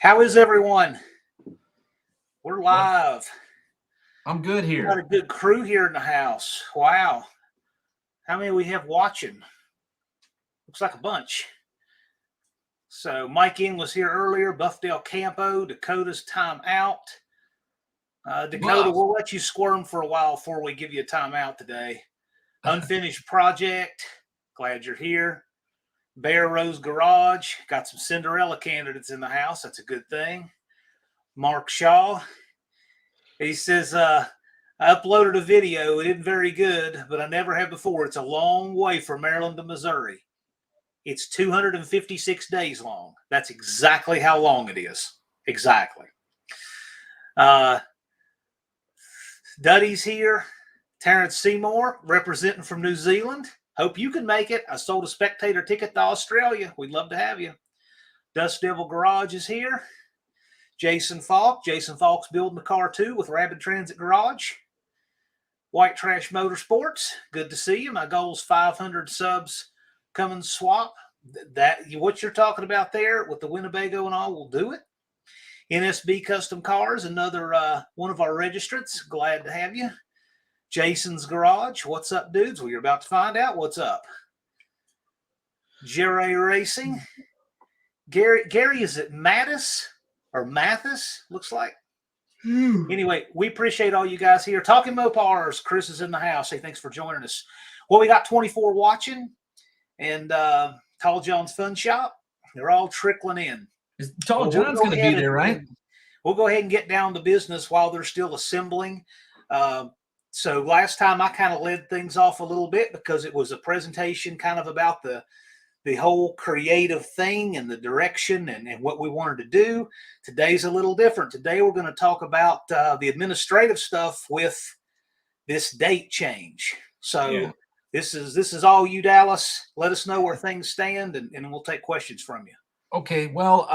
How is everyone? We're Well, live. I'm good Got a here. good crew here in the house. Wow. How many we have watching? Looks like a bunch. So Mike Ing was here earlier. Buffdale Campo. Dakota's time out. Dakota, Buff. we'll let you squirm for a while before we give you a timeout today. Unfinished project. Glad you're here. Bear Rose Garage. Got some Cinderella candidates in the house. That's a good thing. Mark Shaw. He says, I uploaded a video. It isn't very good, but I never have before. It's a long way from Maryland to Missouri. It's 256 days long. That's exactly how long it is. Exactly. Uh, Duddy's here. Terrence Seymour, representing from New Zealand. Hope you can make it. I sold a spectator ticket to Australia. We'd love to have you. Dust Devil Garage is here. Jason Falk. Jason Falk's building the car too with Rapid Transit Garage. White Trash Motorsports, good to see you. My goal is 500 subs. Come and swap. That what you're talking about there with the Winnebago and all, we'll do it. NSB Custom Cars, another one of our registrants. Glad to have you. Jason's Garage, what's up, dudes? Well, you're about to find out what's up. Jerry Racing. Gary, is it Mattis or Mathis? Looks like. Anyway, we appreciate all you guys here. Talking Mopars, Chris is in the house. Hey, thanks for joining us. Well, we got 24 watching, and Tall John's Fun Shop. They're all trickling in. Tall John's going to be there, right? We'll go ahead and get down to business while they're still assembling. So last time I kind of led things off a little bit because it was a presentation kind of about the whole creative thing and the direction and what we wanted to do. Today's a little different. Today we're going to talk about the administrative stuff with this date change. So this is all you, Dallas. Let us know where things stand, and we'll take questions from you. Okay, well,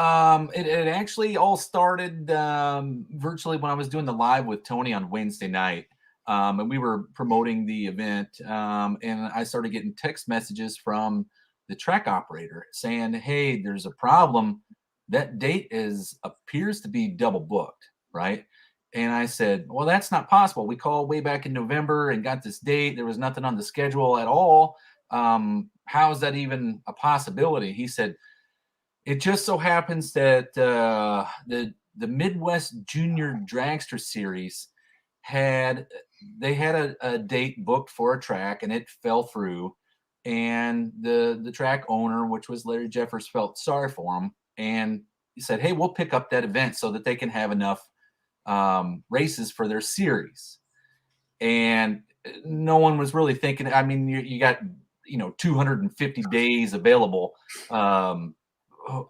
it actually all started virtually when I was doing the live with Tony on Wednesday night. And we were promoting the event, and I started getting text messages from the track operator saying, hey, there's a problem. That date appears to be double booked, right? And I said, well, that's not possible. We called way back in November and got this date. There was nothing on the schedule at all. How is that even a possibility? He said, it just so happens that the Midwest Junior Dragster Series had a date booked for a track, and it fell through. And the track owner, which was Larry Jeffers, felt sorry for him, and he said, hey, we'll pick up that event so that they can have enough races for their series. And no one was really thinking. I mean, you got 250 days available.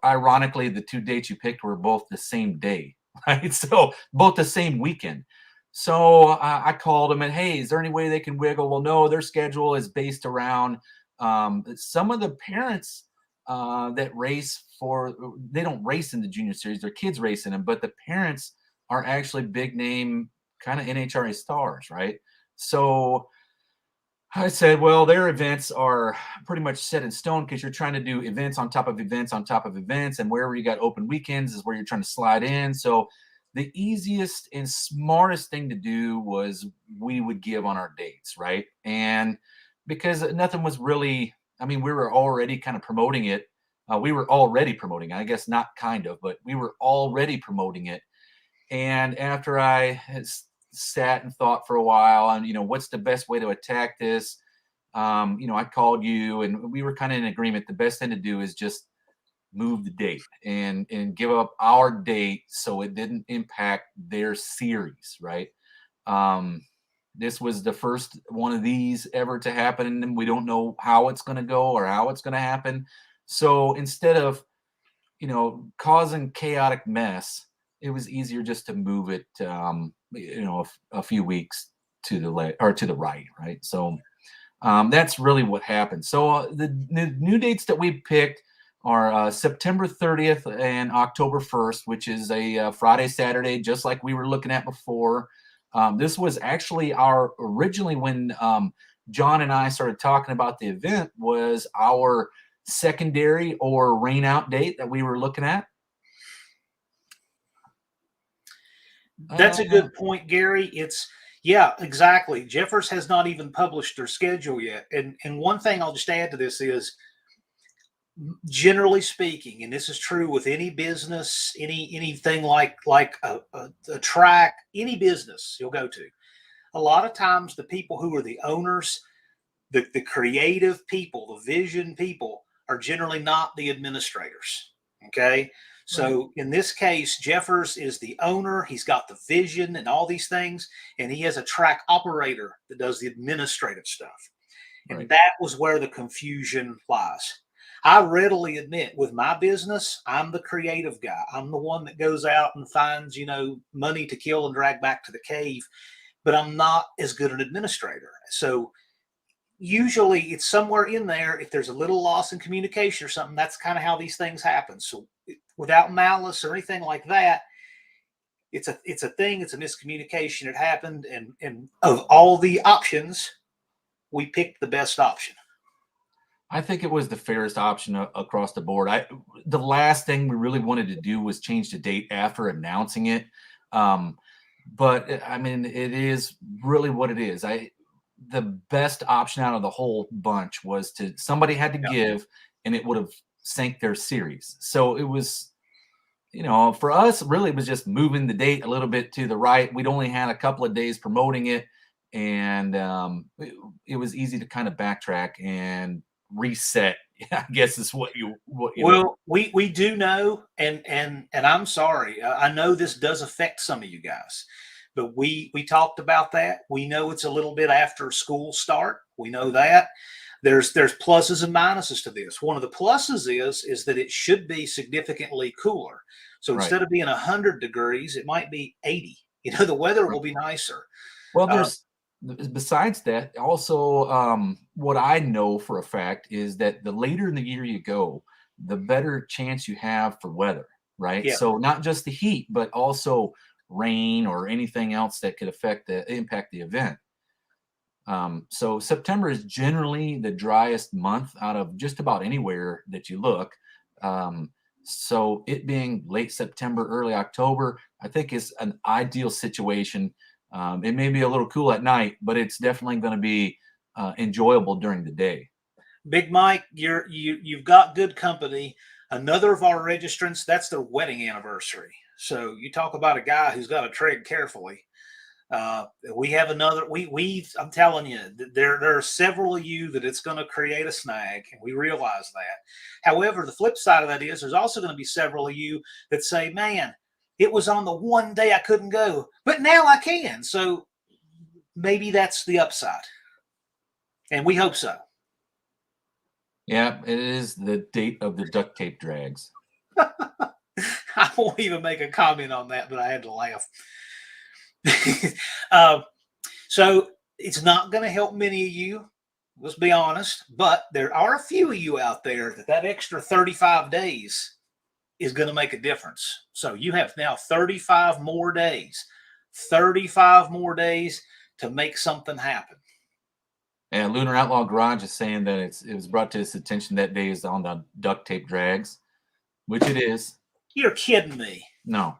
Ironically, the two dates you picked were both the same day, right? So both the same weekend. So I called them and, hey, is there any way they can wiggle? Well, no, their schedule is based around some of the parents that race they don't race in the junior series. Their kids race in them, but the parents are actually big name kind of NHRA stars, right? So I said, well, their events are pretty much set in stone because you're trying to do events on top of events on top of events. And wherever you got open weekends is where you're trying to slide in. So the easiest and smartest thing to do was we would give on our dates, right? And because nothing was really, I mean, we were already kind of promoting it. We were already promoting it, I guess not kind of, but we were already promoting it. And after I sat and thought for a while on, what's the best way to attack this? I called you and we were kind of in agreement. The best thing to do is just move the date and give up our date so it didn't impact their series, right? This was the first one of these ever to happen, and we don't know how it's going to go or how it's going to happen. So instead of, causing chaotic mess, it was easier just to move it, a few weeks to the left or to the right, right? So that's really what happened. So the new dates that we picked are September 30th and October 1st, which is a Friday, Saturday, just like we were looking at before. This was actually originally when John and I started talking about the event, was our secondary or rain out date that we were looking at. That's a Uh, good point, Gary. Yeah, exactly. Jeffers has not even published their schedule yet. And one thing I'll just add to this is, generally speaking, and this is true with any business, anything like a track, any business you'll go to. A lot of times, the people who are the owners, the creative people, the vision people, are generally not the administrators. Okay. right, So in this case, Jeffers is the owner. He's got the vision and all these things, and he has a track operator that does the administrative stuff. And right. that was where the confusion lies. I readily admit, with my business, I'm the creative guy. I'm the one that goes out and finds, money to kill and drag back to the cave, but I'm not as good an administrator. So usually it's somewhere in there. If there's a little loss in communication or something, that's kind of how these things happen. So without malice or anything like that, it's a thing. It's a miscommunication. It happened, and of all the options, we picked the best option. I think it was the fairest option across the board. The last thing we really wanted to do was change the date after announcing it. Um, but I mean, it is really what it is. The best option out of the whole bunch was somebody had to Yeah. give, and it would have sank their series. So it was, for us, really, it was just moving the date a little bit to the right. We'd only had a couple of days promoting it, and it was easy to kind of backtrack and reset. I guess is what you Well, we do know, and I'm sorry. I know this does affect some of you guys, but we talked about that. We know it's a little bit after school start. We know that. There's pluses and minuses to this. One of the pluses is that it should be significantly cooler. So right. instead of being 100 degrees, it might be 80. The weather Right. will be nicer. Well, Uh, besides that, also what I know for a fact is that the later in the year you go, the better chance you have for weather, right? yeah, So not just the heat, but also rain or anything else that could impact the event. So September is generally the driest month out of just about anywhere that you look. So it being late September, early October, I think is an ideal situation. It may be a little cool at night, but it's definitely going to be enjoyable during the day. Big Mike, you've got good company. Another of our registrants, that's their wedding anniversary. So you talk about a guy who's got to tread carefully. We have another. I'm telling you, there are several of you that it's going to create a snag, and we realize that. However, the flip side of that is there's also going to be several of you that say, "Man, it was on the one day I couldn't go, but now I can." So maybe that's the upside, and we hope so. Yeah, it is the date of the duct tape drags. I won't even make a comment on that, but I had to laugh. uh, so it's not going to help many of you. Let's be honest, but there are a few of you out there that extra 35 days is going to make a difference. So you have now 35 more days, 35 more days to make something happen. And Lunar Outlaw Garage is saying that it was brought to his attention that day is on the duct tape drags, which it is. You're kidding me. No.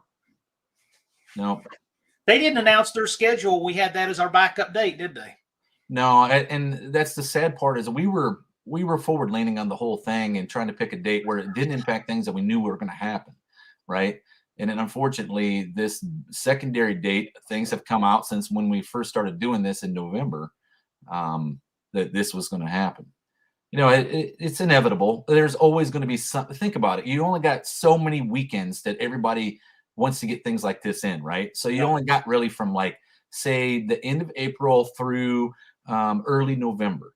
They didn't announce their schedule. We had that as our backup date, did they? No, and that's the sad part is we were forward leaning on the whole thing and trying to pick a date where it didn't impact things that we knew were going to happen, right? And then unfortunately, this secondary date, things have come out since when we first started doing this in November, that this was going to happen. It's inevitable. There's always going to be something. Think about it. You only got so many weekends that everybody wants to get things like this in, right? So you only got really from like, say, the end of April through early November.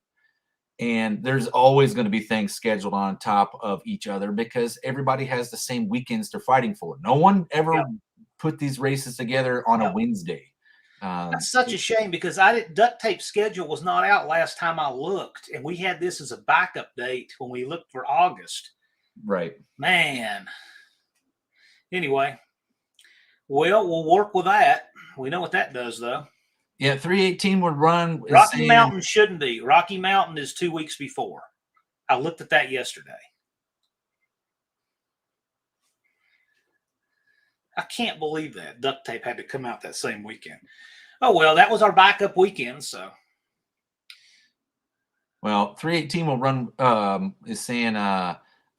And there's always going to be things scheduled on top of each other because everybody has the same weekends they're fighting for. No one ever put these races together on a Wednesday. That's such a shame because duct tape schedule was not out last time I looked, and we had this as a backup date when we looked for August. Right. Man. Anyway, well, we'll work with that. We know what that does, though. Yeah, 318 would run. Rocky Mountain shouldn't be. Rocky Mountain is 2 weeks before. I looked at that yesterday. I can't believe that duct tape had to come out that same weekend. Oh well, that was our backup weekend. So Well, 318 will run is saying I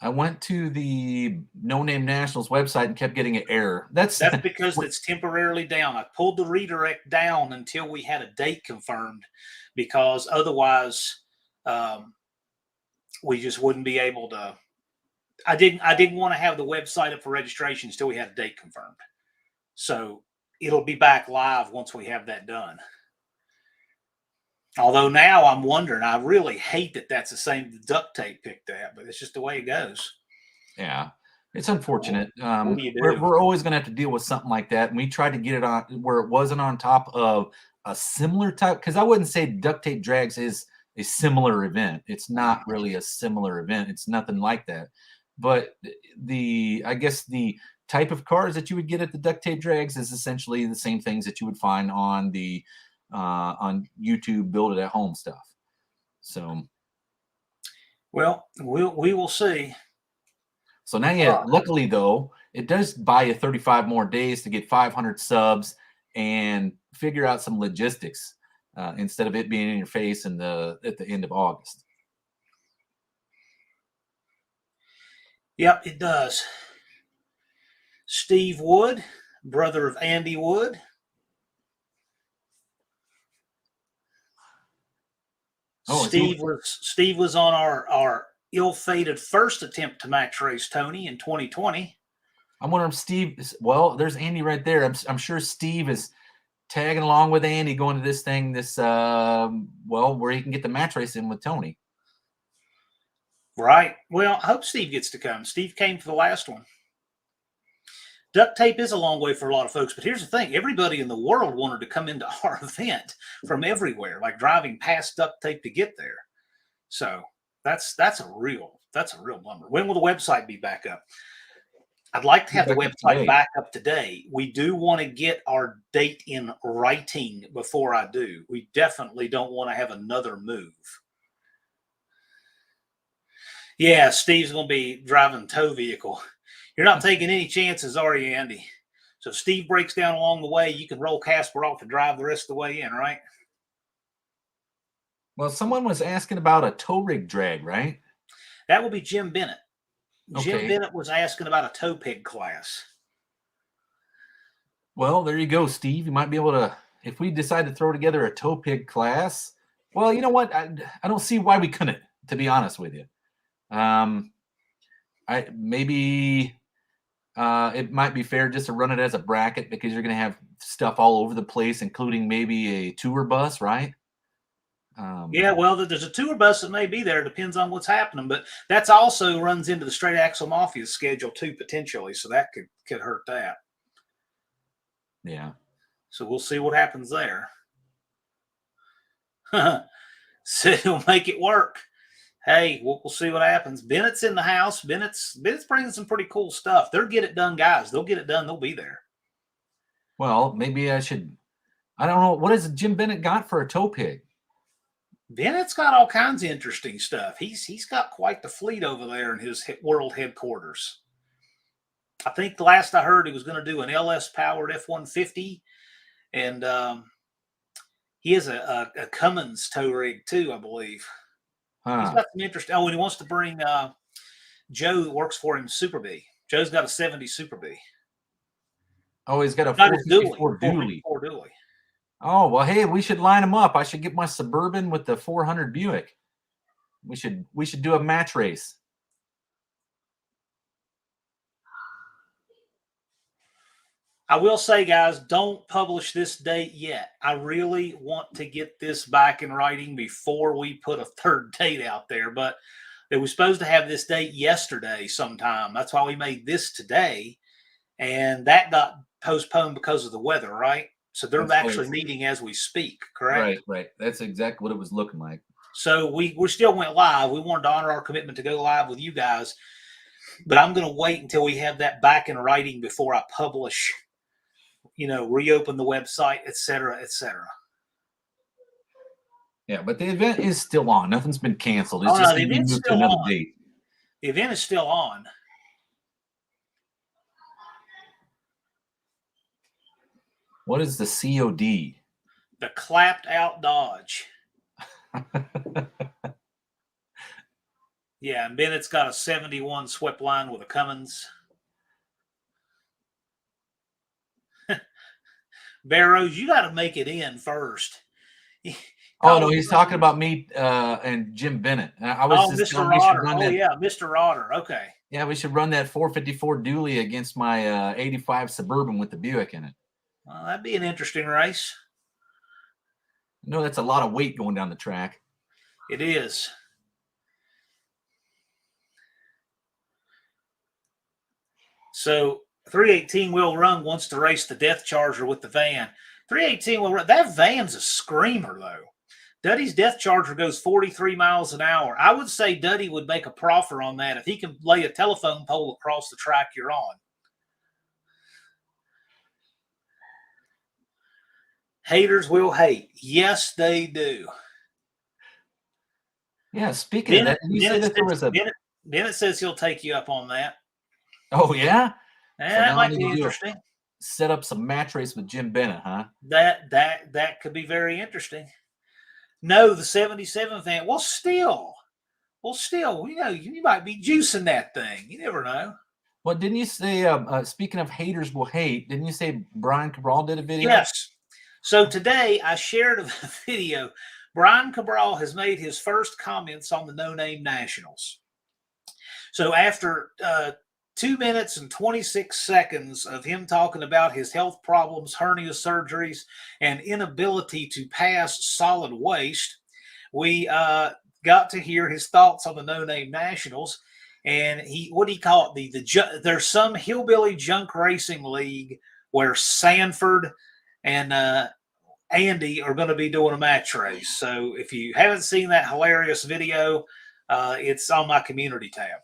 went to the No Name Nationals website and kept getting an error. That's that's because it's temporarily down. I pulled the redirect down until we had a date confirmed, because otherwise, um, we just wouldn't be able to. I didn't want to have the website up for registration until we had a date confirmed. So it'll be back live once we have that done. Although now I'm wondering, I really hate that that's the same duct tape picked that, but it's just the way it goes. Yeah, it's unfortunate. What do you do? We're always going to have to deal with something like that. And we tried to get it on where it wasn't on top of a similar type, because I wouldn't say duct tape drags is a similar event. It's not really a similar event. It's nothing like that. But I guess the type of cars that you would get at the duct tape drags is essentially the same things that you would find on the on YouTube build it at home stuff. So, Well, we will see. so now, yeah, luckily though, it does buy you 35 more days to get 500 subs and figure out some logistics instead of it being in your face at the end of August. Yep, it does. Steve Wood, brother of Andy Wood. Oh, Steve was on our ill-fated first attempt to match race Tony in 2020. I'm wondering if Steve. Well, there's Andy right there. I'm sure Steve is tagging along with Andy going to this thing. Where he can get the match race in with Tony. Right. Well, I hope Steve gets to come. Steve came for the last one. Duct tape is a long way for a lot of folks, but here's the thing: everybody in the world wanted to come into our event from everywhere, like driving past duct tape to get there. So that's a real bummer. When will the website be back up? I'd like to have the website back up today. We do want to get our date in writing before I do. We definitely don't want to have another move. Yeah, Steve's going to be driving tow vehicle. You're not taking any chances, are you, Andy? So if Steve breaks down along the way, you can roll Casper off and drive the rest of the way in, right? Well, someone was asking about a tow rig drag, right? That will be Jim Bennett. Okay. Jim Bennett was asking about a tow pig class. Well, there you go, Steve. You might be able to, if we decide to throw together a tow pig class. Well, you know what? I don't see why we couldn't, to be honest with you. It might be fair just to run it as a bracket, because you're going to have stuff all over the place, including maybe a tour bus, right? Yeah, well, there's a tour bus that may be there. It depends on what's happening, but that's also runs into the Straight Axle Mafia schedule too, potentially. So that could hurt that. Yeah. So we'll see what happens there. So he'll make it work. Hey, we'll see what happens. Bennett's in the house. Bennett's bringing some pretty cool stuff. They're get it done guys. They'll get it done. They'll be there. Well, maybe I should. I don't know. What has Jim Bennett got for a tow pig? Bennett's got all kinds of interesting stuff. He's got quite the fleet over there in his world headquarters. I think the last I heard, he was going to do an LS powered F-150, and he has a Cummins tow rig too, I believe. He's got some interesting. Oh, and he wants to bring Joe that works for him Super B. Joe's got a 70 Super B. Oh, he's got a 454 dually. Oh, well, hey, we should line them up. I should get my Suburban with the 400 Buick. We should do a match race. I will say, guys, don't publish this date yet. I really want to get this back in writing before we put a third date out there. But they were supposed to have this date yesterday sometime. That's why we made this today. And that got postponed because of the weather, right? So they're actually meeting as we speak, correct? Right. That's exactly what it was looking like. So we still went live. We wanted to honor our commitment to go live with you guys. But I'm going to wait until we have that back in writing before I publish, reopen the website, et cetera, et cetera. Yeah, but the event is still on. Nothing's been canceled. It's just going to be moved to another date. The event is still on. What is the COD? The clapped out Dodge. Yeah, and Bennett's got a 71 swept line with a Cummins. Barrows, you got to make it in first. Oh no, he's talking about me and Jim Bennett. I was just Mr. telling we should Rotter. run Oh that. yeah, Mr. Rotter. Okay. Yeah, we should run that 454 dually against my 85 Suburban with the Buick in it. Well, that'd be an interesting race. No, that's a lot of weight going down the track. It is. So 318 Will Run wants to race the Death Charger with the van. 318 Will Run. That van's a screamer, though. Duddy's Death Charger goes 43 miles an hour. I would say Duddy would make a proffer on that if he can lay a telephone pole across the track you're on. Haters will hate. Yes, they do. Yeah, speaking of that, you say that there was a... Bennett says he'll take you up on that. Oh, yeah? That might be interesting. Set up some match race with Jim Bennett, huh? That could be very interesting. No, the 77 van. Well, still, you might be juicing that thing. You never know. Well, didn't you say, speaking of haters will hate, didn't you say Brian Cabral did a video? Yes. So today I shared a video. Brian Cabral has made his first comments on the No Name Nationals. So after 2 minutes and 26 seconds of him talking about his health problems, hernia surgeries, and inability to pass solid waste, we got to hear his thoughts on the No Name Nationals. And what do you call it? There's some hillbilly junk racing league where Sanford and Andy are going to be doing a match race. So if you haven't seen that hilarious video, it's on my community tab.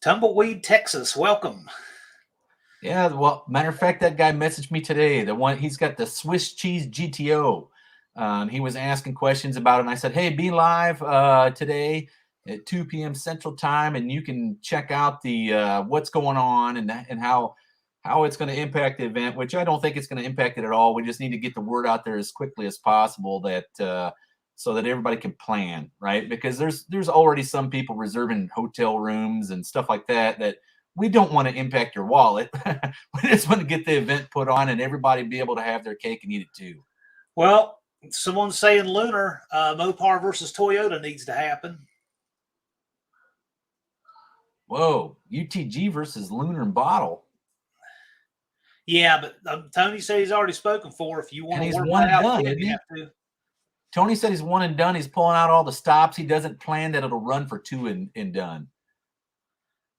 Tumbleweed, Texas, welcome. Yeah, well, matter of fact, that guy messaged me today. The one, he's got the Swiss cheese GTO. He was asking questions about it, and I said, hey, be live today at 2 p.m. Central Time, and you can check out the what's going on and how it's going to impact the event, which I don't think it's going to impact it at all. We just need to get the word out there as quickly as possible that so that everybody can plan, right? Because there's already some people reserving hotel rooms and stuff like that we don't want to impact your wallet. We just want to get the event put on and everybody be able to have their cake and eat it too. Well, someone's saying Lunar, Mopar versus Toyota needs to happen. Whoa, UTG versus Lunar and Bottle. Yeah, but Tony said he's already spoken for. If you want to work that out, done, you have to. Tony said he's one and done. He's pulling out all the stops. He doesn't plan that it'll run for two and done.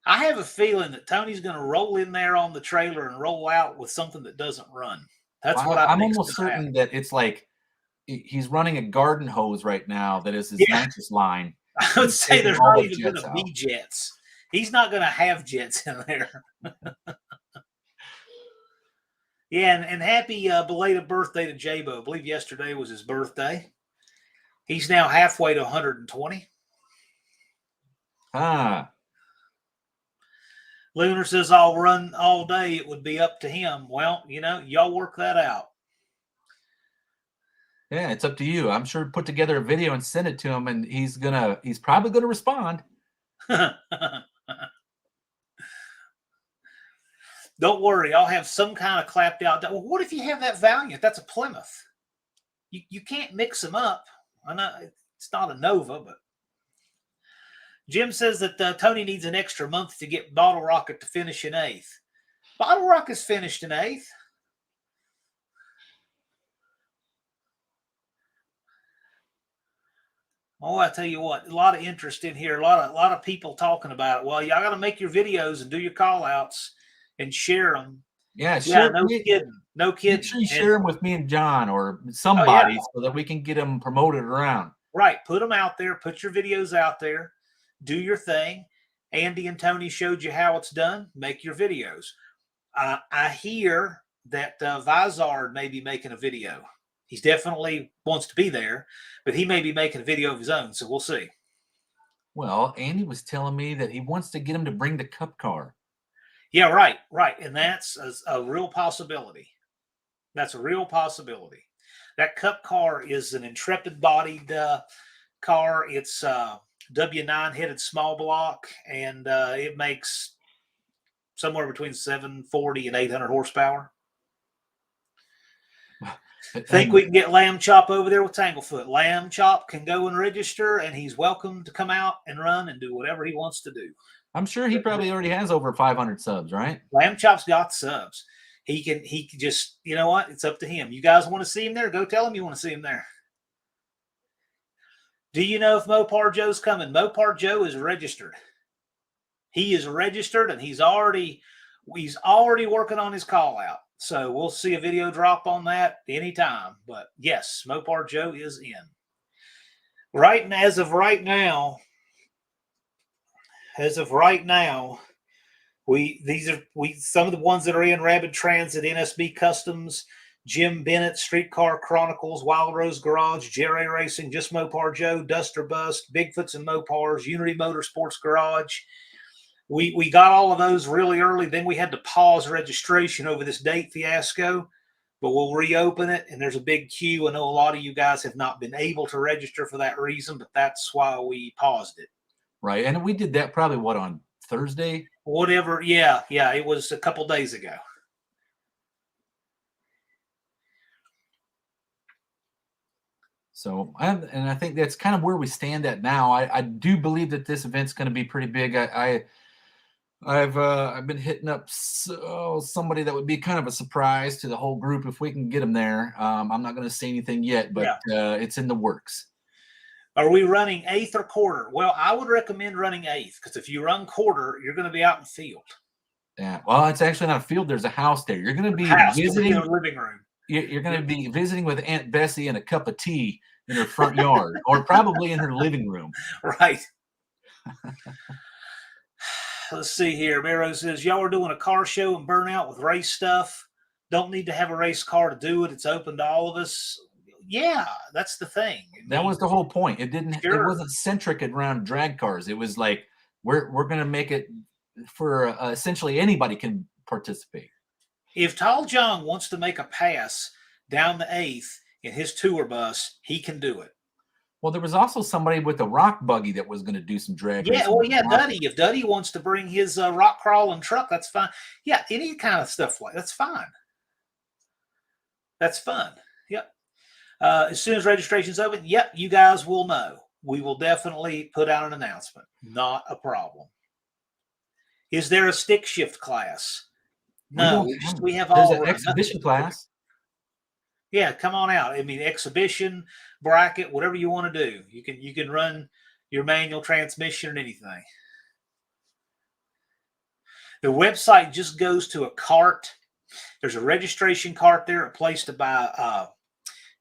I have a feeling that Tony's going to roll in there on the trailer and roll out with something that doesn't run. That's what I'm almost certain that it's like he's running a garden hose right now. That is his nicest line. I would say there's not even going to be jets. He's not going to have jets in there. Yeah, and happy belated birthday to Jabo. I believe yesterday was his birthday. He's now halfway to 120. Lunar says, I'll run all day. It would be up to him. Well, y'all work that out. Yeah, it's up to you. I'm sure put together a video and send it to him, and he's probably gonna respond. Don't worry, I'll have some kind of clapped out. Well, what if you have that Valiant? That's a Plymouth. You can't mix them up. I know it's not a Nova, but Jim says that Tony needs an extra month to get Bottle Rocket to finish in 8th. Bottle Rocket's finished in 8th. Oh, I tell you what, a lot of interest in here. A lot of people talking about it. Well, y'all got to make your videos and do your call outs and share them. Yeah, no kidding. No kidding. Make sure you share them with me and John or somebody so that we can get them promoted around. Right. Put them out there. Put your videos out there. Do your thing. Andy and Tony showed you how it's done. Make your videos. I hear that Vizard may be making a video. He definitely wants to be there, but he may be making a video of his own, so we'll see. Well, Andy was telling me that he wants to get him to bring the cup car. Yeah, right, right. And that's a real possibility. That's a real possibility. That Cup car is an intrepid bodied car. It's W9 headed small block, and it makes somewhere between 740 and 800 horsepower. Think we can get Lamb Chop over there with Tanglefoot. Lamb Chop can go and register, and he's welcome to come out and run and do whatever he wants to do. I'm sure he probably already has over 500 subs, right? Lamb Chop's got subs. He can just, you know what? It's up to him. You guys want to see him there? Go tell him you want to see him there. Do you know if Mopar Joe's coming? Mopar Joe is registered. He is registered, and he's already working on his call out. So we'll see a video drop on that anytime. But yes, Mopar Joe is in. As of right now, some of the ones that are in Rapid Transit, NSB Customs, Jim Bennett, Streetcar Chronicles, Wild Rose Garage, Jerry Racing, Just Mopar Joe, Duster Bust, Bigfoots and Mopars, Unity Motorsports Garage. We got all of those really early. Then we had to pause registration over this date fiasco, but we'll reopen it. And there's a big queue. I know a lot of you guys have not been able to register for that reason, but that's why we paused it. Right. And we did that probably on Thursday? Whatever. Yeah. It was a couple days ago. So, I think that's kind of where we stand at now. I do believe that this event's going to be pretty big. I've been hitting up somebody that would be kind of a surprise to the whole group if we can get them there. I'm not going to say anything yet, but it's in the works. Are we running eighth or quarter? Well, I would recommend running eighth, because if you run quarter, you're going to be out in the field. Yeah. Well, it's actually not a field. There's a house there. You're going to be visiting a living room. You're going to be visiting with Aunt Bessie and a cup of tea in her front yard, or probably in her living room. Right. Let's see here. Barrow says, y'all are doing a car show and Burnout with race stuff. Don't need to have a race car to do it. It's open to all of us. Yeah, that's the thing. That was the whole point. It wasn't centric around drag cars. It was like, we're going to make it for essentially anybody can participate. If Tall John wants to make a pass down the 8th in his tour bus, he can do it. Well, there was also somebody with a rock buggy that was going to do some drag. Yeah, Duddy. If Duddy wants to bring his rock crawling truck, that's fine. Yeah, any kind of stuff like that's fine. That's fun. Yep. As soon as registration's open, yep, you guys will know. We will definitely put out an announcement. Not a problem. Is there a stick shift class? No, we have all. There's an exhibition class. Yeah, come on out. I mean, exhibition, bracket, whatever you want to do. You can run your manual transmission and anything. The website just goes to a cart. There's a registration cart there, a place to buy,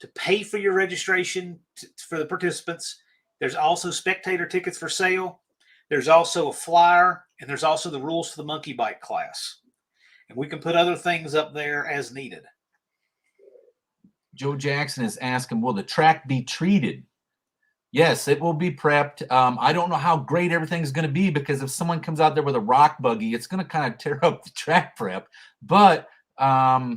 to pay for your registration for the participants. There's also spectator tickets for sale. There's also a flyer, and there's also the rules for the monkey bike class. And we can put other things up there as needed. Joe Jackson is asking, will the track be treated? Yes, it will be prepped. I don't know how great everything's going to be, because if someone comes out there with a rock buggy, it's going to kind of tear up the track prep. But it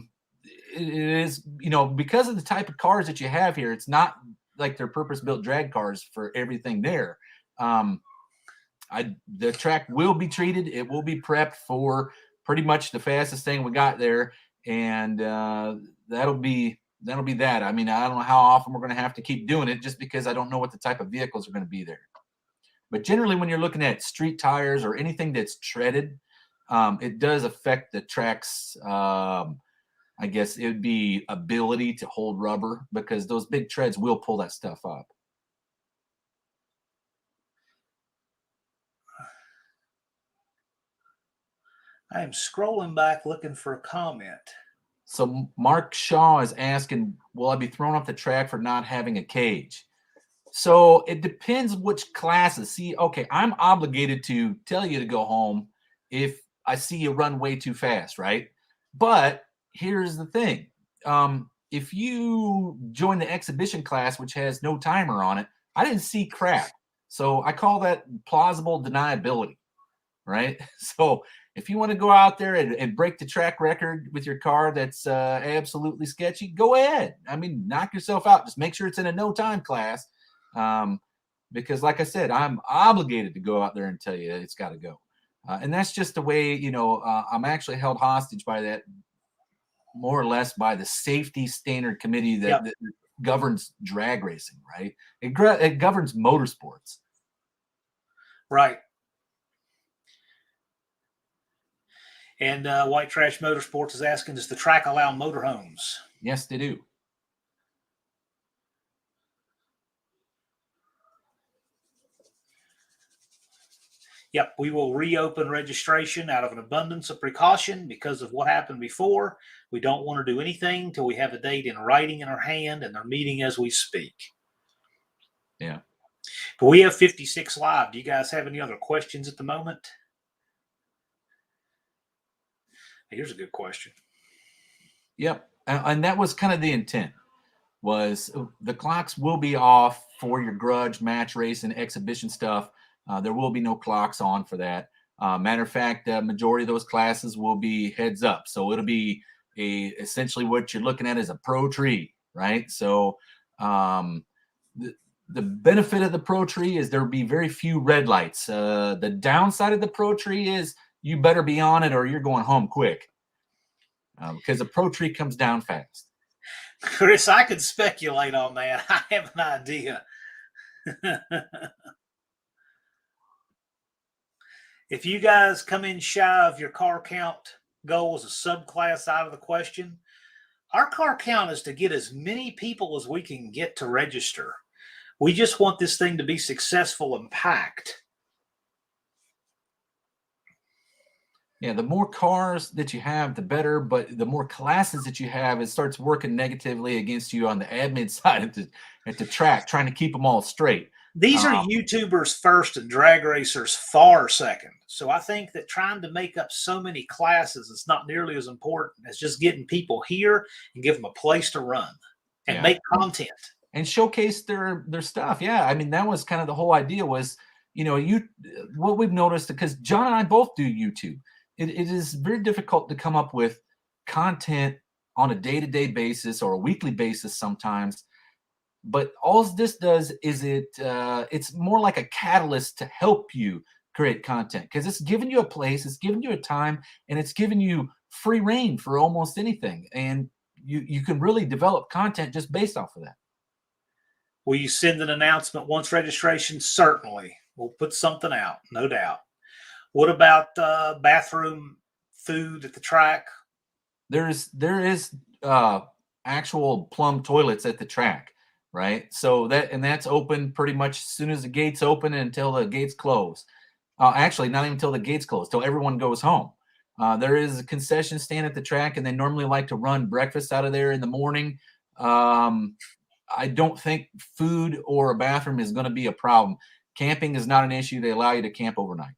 is, because of the type of cars that you have here, it's not like they're purpose-built drag cars for everything there. The track will be treated. It will be prepped for pretty much the fastest thing we got there, and that'll be that. I mean, I don't know how often we're going to have to keep doing it, just because I don't know what the type of vehicles are going to be there. But generally, when you're looking at street tires or anything that's treaded, it does affect the track's, I guess it would be ability to hold rubber, because those big treads will pull that stuff up. I am scrolling back looking for a comment. So Mark Shaw is asking, will I be thrown off the track for not having a cage? So it depends which classes. See, okay, I'm obligated to tell you to go home if I see you run way too fast, right? But here's the thing. If you join the exhibition class, which has no timer on it, I didn't see crap. So I call that plausible deniability. right? So if you want to go out there and break the track record with your car that's absolutely sketchy, go ahead. I mean, knock yourself out. Just make sure it's in a no time class. Because like I said, I'm obligated to go out there and tell you it's got to go. And that's just the way, I'm actually held hostage by that, more or less by the safety standard committee that governs drag racing, right? It governs motorsports. Right. And White Trash Motorsports is asking, does the track allow motorhomes? Yes, they do. Yep, we will reopen registration out of an abundance of precaution because of what happened before. We don't want to do anything till we have a date in writing in our hand, and they're meeting as we speak. Yeah. But we have 56 live. Do you guys have any other questions at the moment? Here's a good question. Yep. And that was kind of the intent, was the clocks will be off for your grudge, match race, and exhibition stuff. There will be no clocks on for that. Matter of fact, the majority of those classes will be heads up. So it'll be essentially what you're looking at is a pro tree, right? So the benefit of the pro tree is there'll be very few red lights. The downside of the pro tree is you better be on it or you're going home quick, because the pro tree comes down fast. Chris, I could speculate on that. I have an idea. If you guys come in shy of your car count goal as a subclass out of the question, our car count is to get as many people as we can get to register. We just want this thing to be successful and packed. Yeah, the more cars that you have, the better. But the more classes that you have, it starts working negatively against you on the admin side at the track, trying to keep them all straight. These are YouTubers first and drag racers far second. So I think that trying to make up so many classes is not nearly as important as just getting people here and give them a place to run and make content. And showcase their stuff. Yeah, I mean, that was kind of the whole idea was, what we've noticed, because John and I both do YouTube. It is very difficult to come up with content on a day-to-day basis or a weekly basis sometimes. But all this does is it's more like a catalyst to help you create content, because it's giving you a place, it's giving you a time, and it's giving you free reign for almost anything. And you can really develop content just based off of that. Will you send an announcement once registration? Certainly. We'll put something out, no doubt. What about bathroom food at the track? There is actual plumb toilets at the track, right? So that's open pretty much as soon as the gates open until the gates close. Actually, not even until the gates close, till everyone goes home. There is a concession stand at the track, and they normally like to run breakfast out of there in the morning. I don't think food or a bathroom is going to be a problem. Camping is not an issue. They allow you to camp overnight.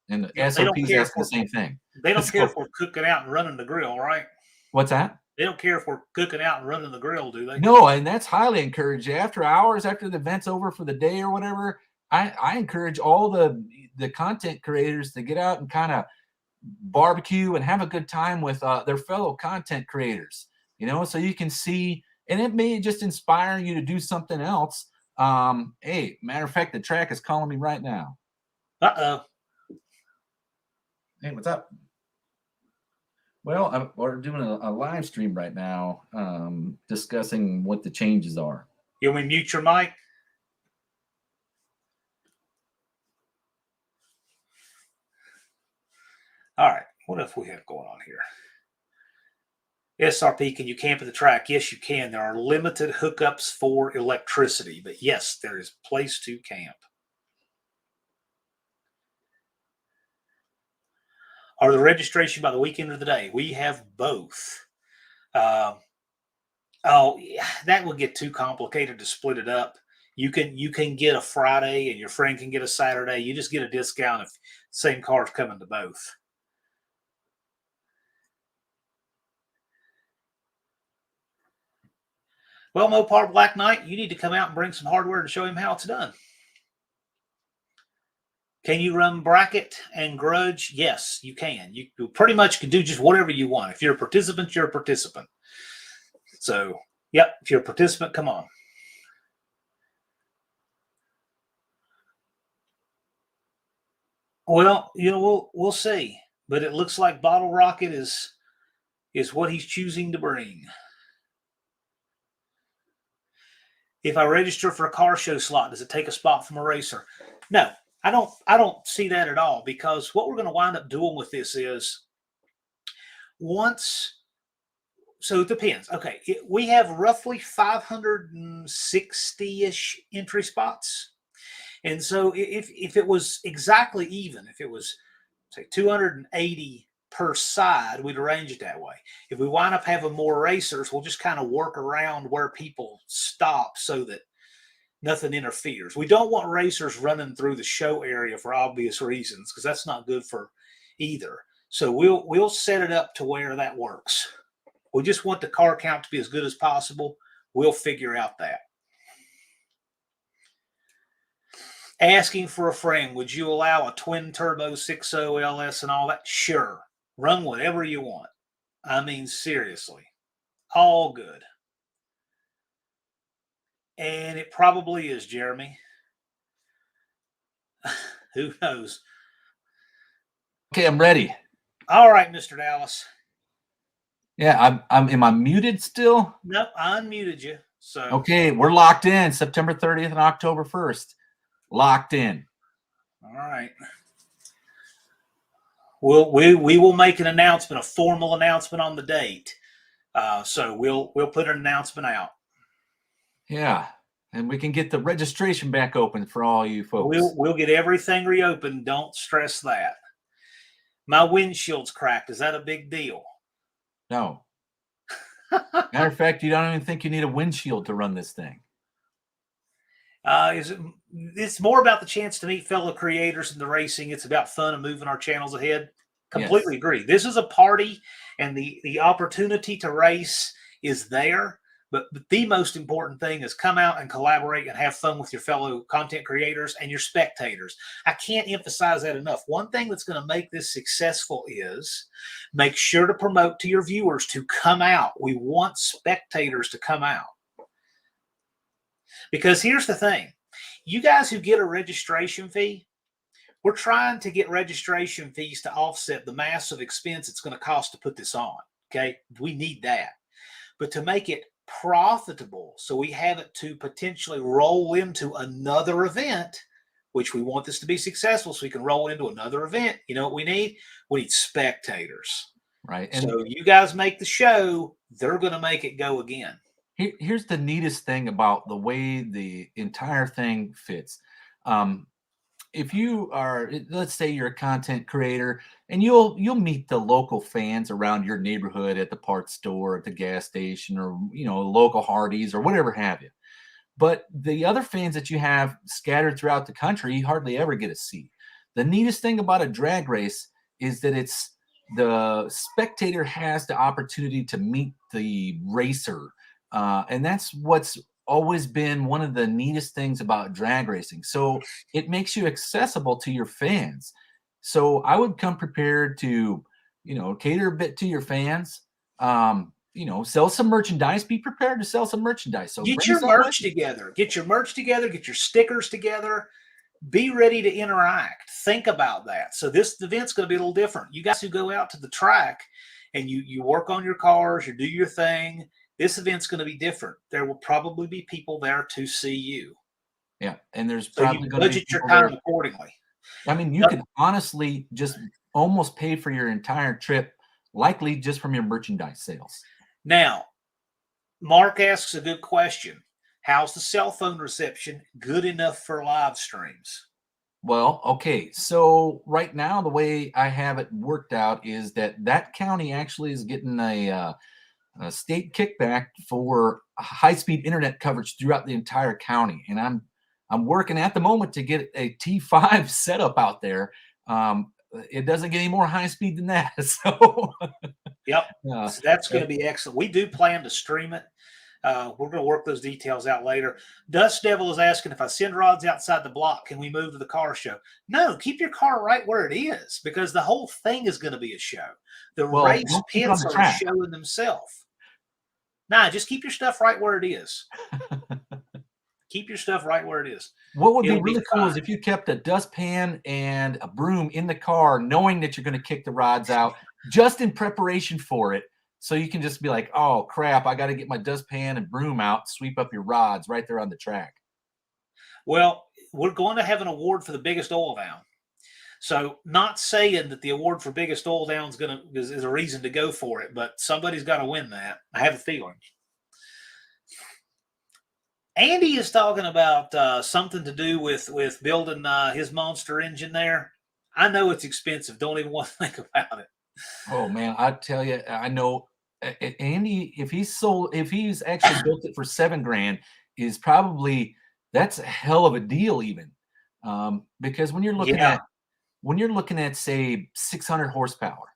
And the SOPs ask the same thing. They don't care if we're cooking out and running the grill, right? What's that? They don't care if we're cooking out and running the grill, do they? No, and that's highly encouraged. After hours, after the event's over for the day or whatever, I encourage all the content creators to get out and kind of barbecue and have a good time with their fellow content creators, so you can see, and it may just inspire you to do something else. Hey, matter of fact, the track is calling me right now. Uh-oh. Hey, what's up? Well, we're doing a live stream right now, discussing what the changes are. You want me to mute your mic? All right. What else we have going on here? SRP, can you camp at the track? Yes, you can. There are limited hookups for electricity, but yes, there is a place to camp. Are the registration by the weekend or the day? We have both. Yeah, that would get too complicated to split it up. You can get a Friday and your friend can get a Saturday. You just get a discount if the same car's coming to both. Well, Mopar Black Knight, you need to come out and bring some hardware to show him how it's done. Can you run bracket and grudge? Yes, you can. You pretty much can do just whatever you want. If you're a participant, you're a participant. So, yep, if you're a participant, come on. Well, we'll see. But it looks like Bottle Rocket is what he's choosing to bring. If I register for a car show slot, does it take a spot from a racer? No, I don't see that at all, because what we're going to wind up doing with this is so it depends. Okay, we have roughly 560-ish entry spots. And so if it was exactly even, if it was, say, 280 per side, we'd arrange it that way. If we wind up having more racers, we'll just kind of work around where people stop so that nothing interferes. We don't want racers running through the show area for obvious reasons, because that's not good for either. So we'll set it up to where that works. We just want the car count to be as good as possible. We'll figure out that. Asking for a friend, would you allow a twin turbo 6.0 LS and all that? Sure. Run whatever you want. I mean, seriously. All good. And it probably is, Jeremy. Who knows? Okay, I'm ready. All right, Mr. Dallas. Yeah, am I muted still? Nope, I unmuted you. So okay, we're locked in. September 30th and October 1st. Locked in. All right. We will make an announcement, a formal announcement on the date. So we'll put an announcement out. Yeah, and we can get the registration back open for all you folks. We'll get everything reopened. Don't stress that. My windshield's cracked. Is that a big deal? No. Matter of fact, you don't even think you need a windshield to run this thing. It's more about the chance to meet fellow creators in the racing. It's about fun and moving our channels ahead. Completely yes. Agree. This is a party, and the opportunity to race is there. But the most important thing is come out and collaborate and have fun with your fellow content creators and your spectators. I can't emphasize that enough. One thing that's going to make this successful is make sure to promote to your viewers to come out. We want spectators to come out. Because here's the thing. You guys who get a registration fee, we're trying to get registration fees to offset the massive expense it's going to cost to put this on. Okay? We need that. But to make it profitable, so we have it to potentially roll into another event, which we want this to be successful, so we can roll into another event. You know what we need? We need spectators. Right. And so you guys make the show, they're going to make it go again. Here's the neatest thing about the way the entire thing fits. If you are, let's say you're a content creator, and you'll meet the local fans around your neighborhood at the parts store, at the gas station, or local Hardee's or whatever have you. But the other fans that you have scattered throughout the country, you hardly ever get to see. The neatest thing about a drag race is that the spectator has the opportunity to meet the racer. And that's what's always been one of the neatest things about drag racing. So it makes you accessible to your fans. So I would come prepared to, cater a bit to your fans. Sell some merchandise. Be prepared to sell some merchandise. So get your merch together. Get your merch together. Get your stickers together. Be ready to interact. Think about that. So this event's going to be a little different. You guys who go out to the track and you work on your cars, you do your thing. This event's going to be different. There will probably be people there to see you. Yeah, and there's probably going to budget your time accordingly. I mean, you can honestly just almost pay for your entire trip, likely just from your merchandise sales. Now, Mark asks a good question. How's the cell phone reception? Good enough for live streams? Well, okay. So right now, the way I have it worked out is that county actually is getting a state kickback for high-speed internet coverage throughout the entire county, and I'm working at the moment to get a T5 setup out there. It doesn't get any more high-speed than that. So, yep, so that's going to be excellent. We do plan to stream it. We're going to work those details out later. Dust Devil is asking, if I send rods outside the block, can we move to the car show? No, keep your car right where it is, because the whole thing is going to be a show. The race don't keep it on pits the are track. a show in themselves. Nah, just keep your stuff right where it is. Keep your stuff right where it is. What would It'll be really cool is if you kept a dustpan and a broom in the car, knowing that you're going to kick the rods out just in preparation for it. So you can just be like, oh, crap, I got to get my dustpan and broom out, sweep up your rods right there on the track. Well, we're going to have an award for the biggest oil down. So, not saying that the award for biggest oil down is a reason to go for it, but somebody's got to win that. I have a feeling. Andy is talking about something to do with building his monster engine there. I know it's expensive. Don't even want to think about it. Oh man, I tell you, I know Andy. If he's actually built it for $7,000, is probably that's a hell of a deal, even because when you're looking at say 600 horsepower,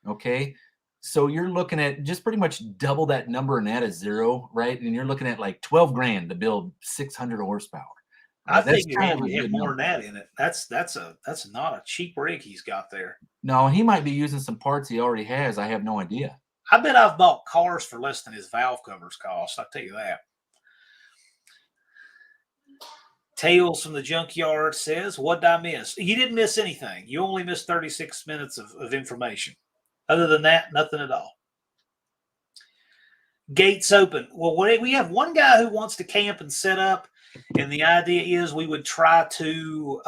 okay, so you're looking at just pretty much double that number and add a zero, right? And you're looking at like $12,000 to build 600 horsepower. I That's think kind of a Andy had good more number. than that in it. That's not a cheap rig he's got there. No, he might be using some parts he already has. I have no idea. I bet I've bought cars for less than his valve covers cost. I'll tell you that. Tales from the Junkyard says, what did I miss? You didn't miss anything. You only missed 36 minutes of information. Other than that, nothing at all. Gates open. Well, we have one guy who wants to camp and set up, and the idea is we would try to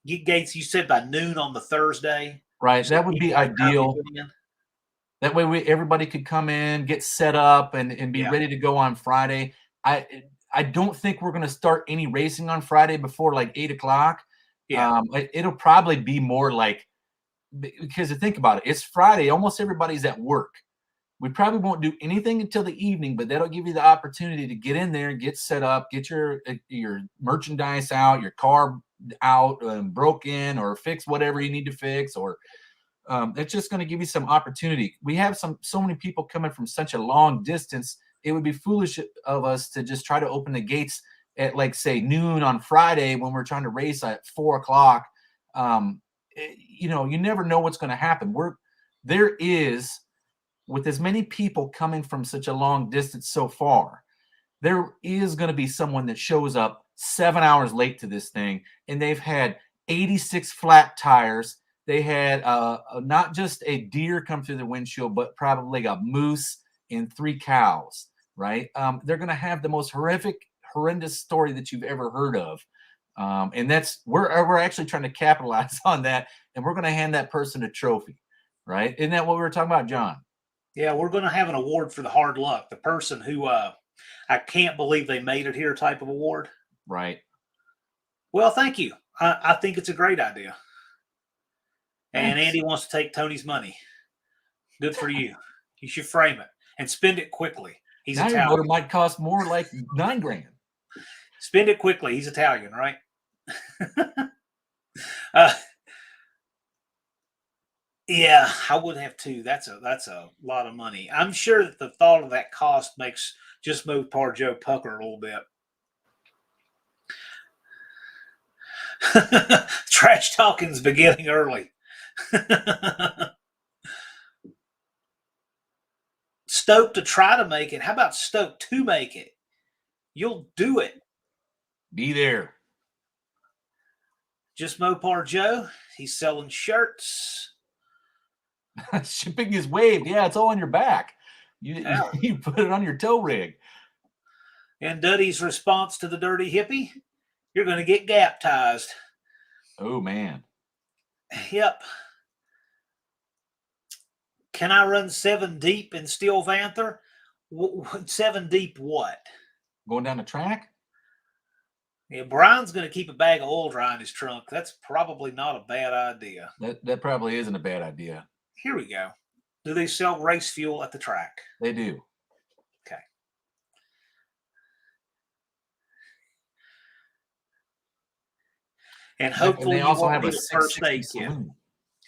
get gates, you said, by noon on the Thursday. Right. That would be ideal. That way everybody could come in, get set up, and be ready to go on Friday. I don't think we're going to start any racing on Friday before like 8 o'clock. Yeah. It'll probably be more like, because to think about it, it's Friday. Almost everybody's at work. We probably won't do anything until the evening, but that'll give you the opportunity to get in there and get set up, get your merchandise out, your car out, broken, or fix whatever you need to fix, or it's just going to give you some opportunity. We have so many people coming from such a long distance. It would be foolish of us to just try to open the gates at like say noon on Friday when we're trying to race at 4 o'clock. You never know what's going to happen. There is, with as many people coming from such a long distance so far, there is going to be someone that shows up 7 hours late to this thing, and they've had 86 flat tires. They had not just a deer come through the windshield, but probably a moose and 3 cows, right? They're going to have the most horrendous story that you've ever heard of. And we're actually trying to capitalize on that, and we're going to hand that person a trophy, right? Isn't that what we were talking about, John? Yeah, we're going to have an award for the hard luck. The person who I can't believe they made it here type of award. Right. Well, thank you. I think it's a great idea. And Thanks. Andy wants to take Tony's money. Good for you. You should frame it and spend it quickly. He's now Italian. Your motor might cost more, like $9,000. Spend it quickly. He's Italian, right? Yeah, I would have too. That's a lot of money. I'm sure that the thought of that cost makes just Mopar Joe pucker a little bit. Trash talking's beginning early. Stoked to try to make it. How about stoked to make it? You'll do it. Be there. Just Mopar Joe. He's selling shirts. Shipping is waived. Yeah, it's all on your back. You put it on your tow rig. And Duddy's response to the dirty hippie: you're going to get baptized. Oh, man. Yep. Can I run 7 deep in Steel Panther? 7 deep what? Going down the track? Yeah, Brian's going to keep a bag of oil dry in his trunk. That's probably not a bad idea. That probably isn't a bad idea. Here we go. Do they sell race fuel at the track? They do. Okay. And hopefully they also you have won't need a first aid kit.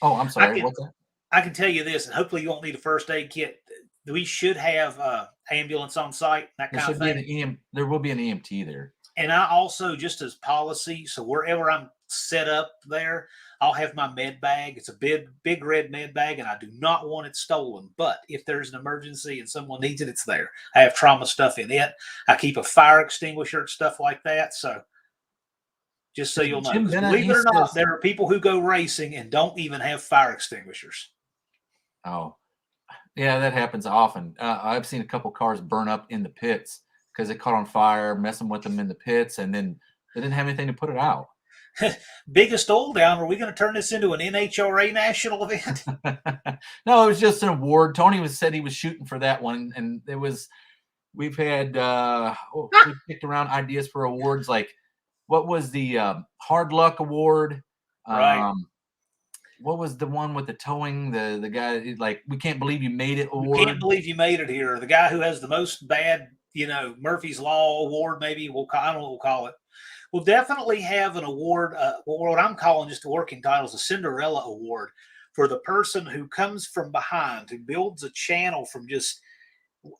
Oh, I'm sorry. What's that? I can tell you this, and hopefully you won't need a first aid kit. we should have ambulance on site, that There kind of should be thing. an there will be an EMT there. And I also, just as policy, so wherever I'm set up there, I'll have my med bag. It's a big red med bag, and I do not want it stolen. But if there's an emergency and someone needs it, it's there. I have trauma stuff in it. I keep a fire extinguisher and stuff like that. So just so you'll know, Jim Bennett, believe he it or not, says, there are people who go racing and don't even have fire extinguishers. oh, yeah, that happens often. I've seen a couple cars burn up in the pits because it caught on fire, messing with them in the pits, and then they didn't have anything to put it out. Biggest oil down. Are we going to turn this into an NHRA national event? No, it was just an award. Tony said he was shooting for that one, and it was. We've had we picked around ideas for awards, like what was the Hard Luck Award? Right. What was the one with the towing? The guy, like, we can't believe you made it award. We can't believe you made it here. The guy who has the most bad, Murphy's Law award, maybe I don't know what we'll call it. We'll definitely have an award, what I'm calling just a working title is a Cinderella award for the person who comes from behind, who builds a channel from just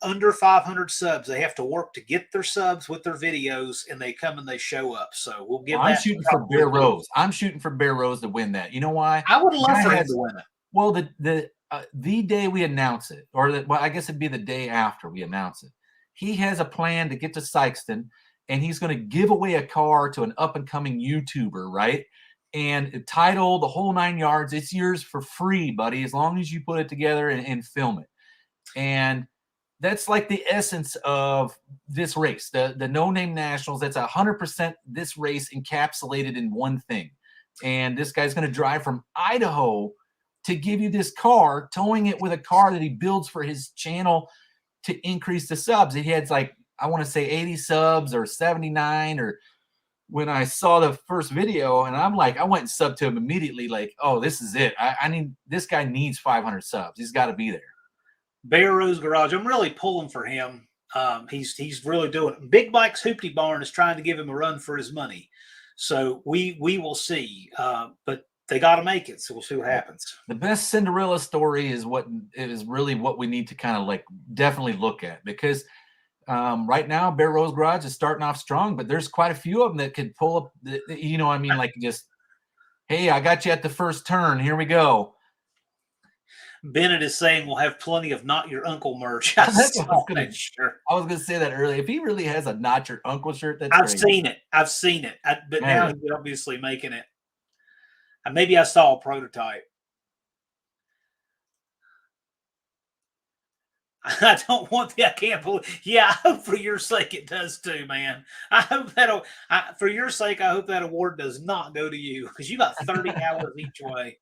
under 500 subs. They have to work to get their subs with their videos, and they come and they show up. So we'll give I'm shooting for Bear Rose. I'm shooting for Bear Rose to win that. You know why? I would love for him to win it. Well, the day we announce it, or I guess it'd be the day after we announce it, he has a plan to get to Sykeston, and he's going to give away a car to an up-and-coming YouTuber, right? And title, the whole 9 yards. It's yours for free, buddy, as long as you put it together and film it. And that's like the essence of this race, the No Name Nationals. That's 100% this race encapsulated in one thing. And this guy's going to drive from Idaho to give you this car, towing it with a car that he builds for his channel to increase the subs. He had, like, I want to say 80 subs or 79, or when I saw the first video, and I'm like, I went and subbed to him immediately, like, oh, this is it. I need, this guy needs 500 subs. He's got to be there. Bear Rose Garage. I'm really pulling for him. He's really doing it. Big Mike's Hoopty Barn is trying to give him a run for his money. So we will see. But they got to make it. So we'll see what happens. The best Cinderella story is really what we need to kind of like definitely look at, because right now Bear Rose Garage is starting off strong, but there's quite a few of them that could pull up, like, just, hey, I got you at the first turn. Here we go. Bennett is saying we'll have plenty of Not Your Uncle merch. I was going to say that earlier. If he really has a Not Your Uncle shirt, I've seen it. But now he's obviously making it. Maybe I saw a prototype. I don't want the. I can't believe. Yeah, I hope for your sake it does too, man. I hope for your sake, I hope that award does not go to you, because you got 30 hours each way.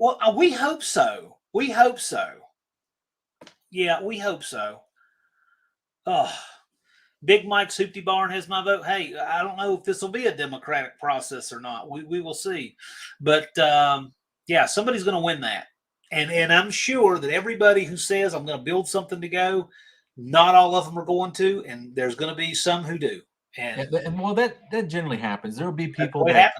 Well, we hope so. We hope so. Yeah, we hope so. Oh, Big Mike's Hoopty Barn has my vote. Hey, I don't know if this will be a democratic process or not. We will see. But yeah, somebody's going to win that. And I'm sure that everybody who says I'm going to build something to go, not all of them are going to, and there's going to be some who do. And well, that generally happens. There will be people that,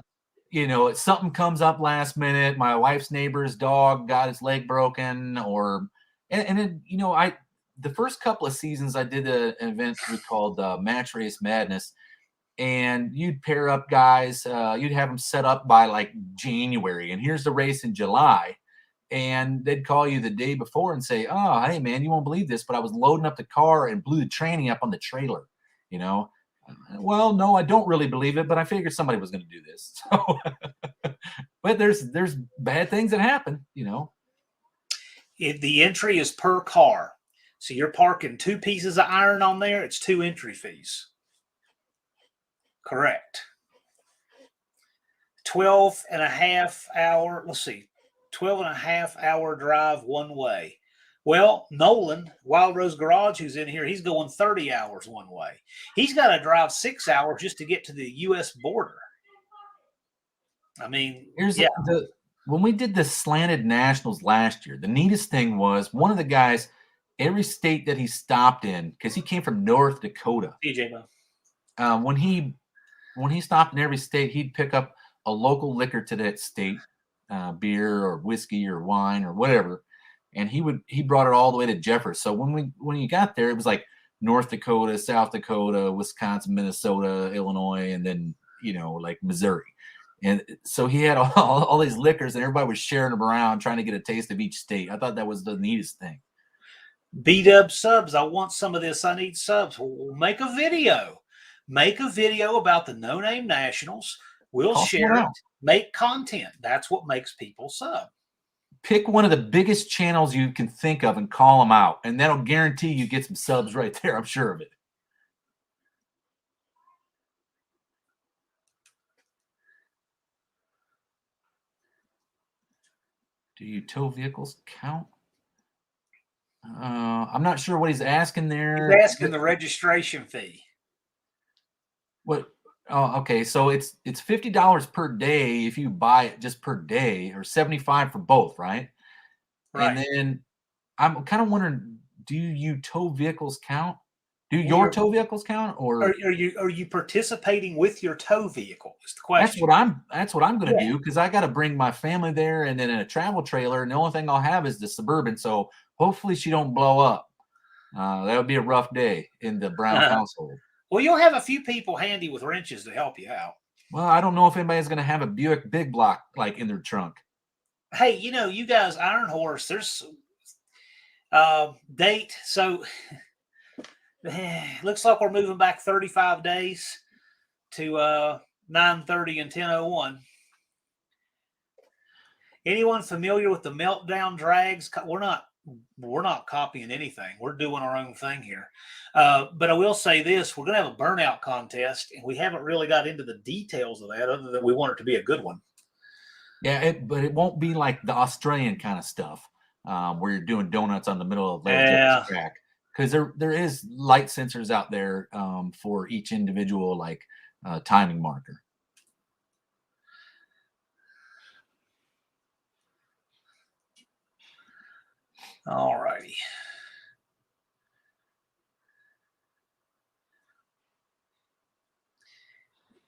something comes up last minute. My wife's neighbor's dog got its leg broken, and then, the first couple of seasons I did an event we called Match Race Madness, and you'd pair up guys, you'd have them set up by like January, and here's the race in July. And they'd call you the day before and say, oh, hey, man, you won't believe this, but I was loading up the car and blew the tranny up on the trailer, Well, no, I don't really believe it, but I figured somebody was going to do this. So, but there's bad things that happen, The entry is per car. So you're parking 2 pieces of iron on there. It's 2 entry fees. Correct. 12 and a half hour. Let's see. 12 and a half hour drive one way. Well, Nolan, Wild Rose Garage, who's in here, he's going 30 hours one way. He's got to drive 6 hours just to get to the U.S. border. I mean, when we did the Slanted Nationals last year, the neatest thing was one of the guys, every state that he stopped in, because he came from North Dakota. DJ Mo. When he stopped in every state, he'd pick up a local liquor to that state, beer or whiskey or wine or whatever, and he brought it all the way to Jeffers. So when you got there, it was like North Dakota, South Dakota, Wisconsin, Minnesota, Illinois, and then like Missouri. And so he had all these liquors, and everybody was sharing them around, trying to get a taste of each state. I thought that was the neatest thing. B-Dub subs. I want some of this. I need subs. We'll make a video. Make a video about the No Name Nationals. We'll share it. Make content. That's what makes people sub. Pick one of the biggest channels you can think of and call them out, and that'll guarantee you get some subs right there. I'm sure of it. Do you tow vehicles count? I'm not sure what he's asking there. He's asking the registration fee. What? Oh, okay. So it's $50 per day if you buy it just per day, or $75 for both, right? Right. And then I'm kind of wondering, do you tow vehicles count? Do your tow vehicles count, or are you participating with your tow vehicle? Is the question. That's what I'm going to do, because I got to bring my family there, and then in a travel trailer, and the only thing I'll have is the Suburban. So hopefully she don't blow up. That would be a rough day in the Brown household. Well, you'll have a few people handy with wrenches to help you out. Well, I don't know if anybody's going to have a Buick Big Block like in their trunk. Hey, you guys, Iron Horse, there's date. So looks like we're moving back 35 days to 9:30 and 10:01. Anyone familiar with the meltdown drags? We're not copying anything. We're doing our own thing here. But I will say this: we're going to have a burnout contest, and we haven't really got into the details of that, other than we want it to be a good one. Yeah, but it won't be like the Australian kind of stuff where you're doing donuts on the middle of the track, because there is light sensors out there for each individual like timing marker. All righty.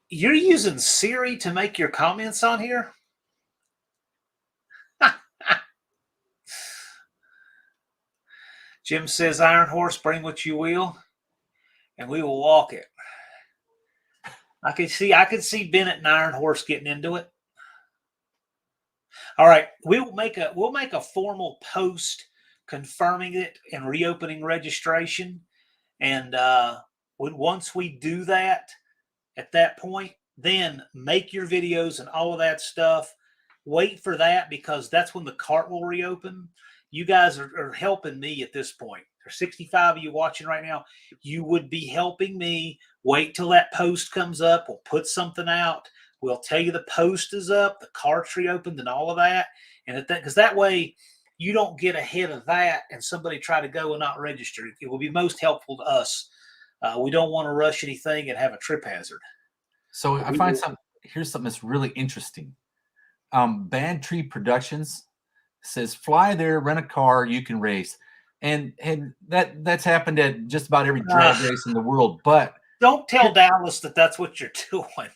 You're using Siri to make your comments on here? Jim says, Iron Horse, bring what you will, and we will walk it. I could see Bennett and Iron Horse getting into it. All right, we'll make a formal post confirming it and reopening registration. And once we do that, at that point, then make your videos and all of that stuff. Wait for that, because that's when the cart will reopen. You guys are helping me at this point. There's 65 of you watching right now. You would be helping me. Wait till that post comes up. We'll put something out. We'll tell you the post is up, the cart's reopened, and all of that. And because that way you don't get ahead of that and somebody try to go and not register. It will be most helpful to us. We don't want to rush anything and have a trip hazard. So I find here's something that's really interesting. Bad Tree Productions says, fly there, rent a car, you can race. And that's happened at just about every drag race in the world. But don't tell Dallas that that's what you're doing.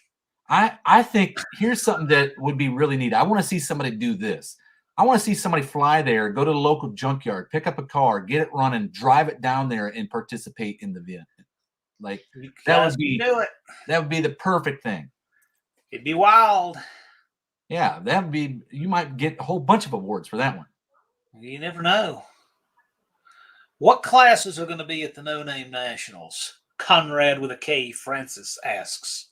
I think here's something that would be really neat. I want to see somebody do this. I want to see somebody fly there, go to the local junkyard, pick up a car, get it running, drive it down there, and participate in the event. Like that would be the perfect thing. It'd be wild. Yeah, you might get a whole bunch of awards for that one. You never know. What classes are going to be at the No Name Nationals? Conrad with a K, Francis asks.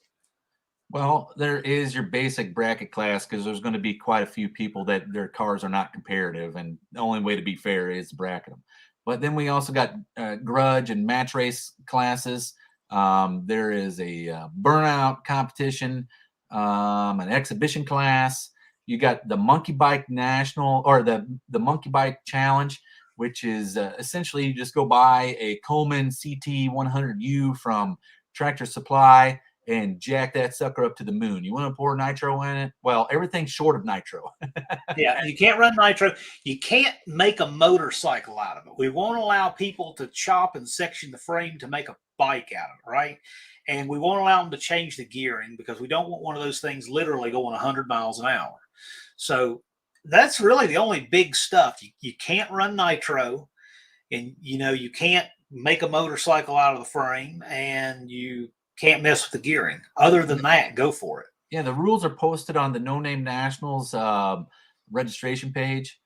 Well, there is your basic bracket class, because there's going to be quite a few people that their cars are not comparative, and the only way to be fair is to bracket them. But then we also got grudge and match race classes. There is a burnout competition, an exhibition class. You got the monkey bike national, or the monkey bike challenge, which is essentially you just go buy a Coleman CT 100U from Tractor Supply and jack that sucker up to the moon. You want to pour nitro in it? Well, everything's short of nitro. Yeah, you can't run nitro. You can't make a motorcycle out of it. We won't allow people to chop and section the frame to make a bike out of it, right? And we won't allow them to change the gearing, because we don't want one of those things literally going 100 miles an hour. So that's really the only big stuff. You can't run nitro, and you can't make a motorcycle out of the frame, and you can't mess with the gearing. Other than that, go for it. Yeah, the rules are posted on the No Name Nationals registration page,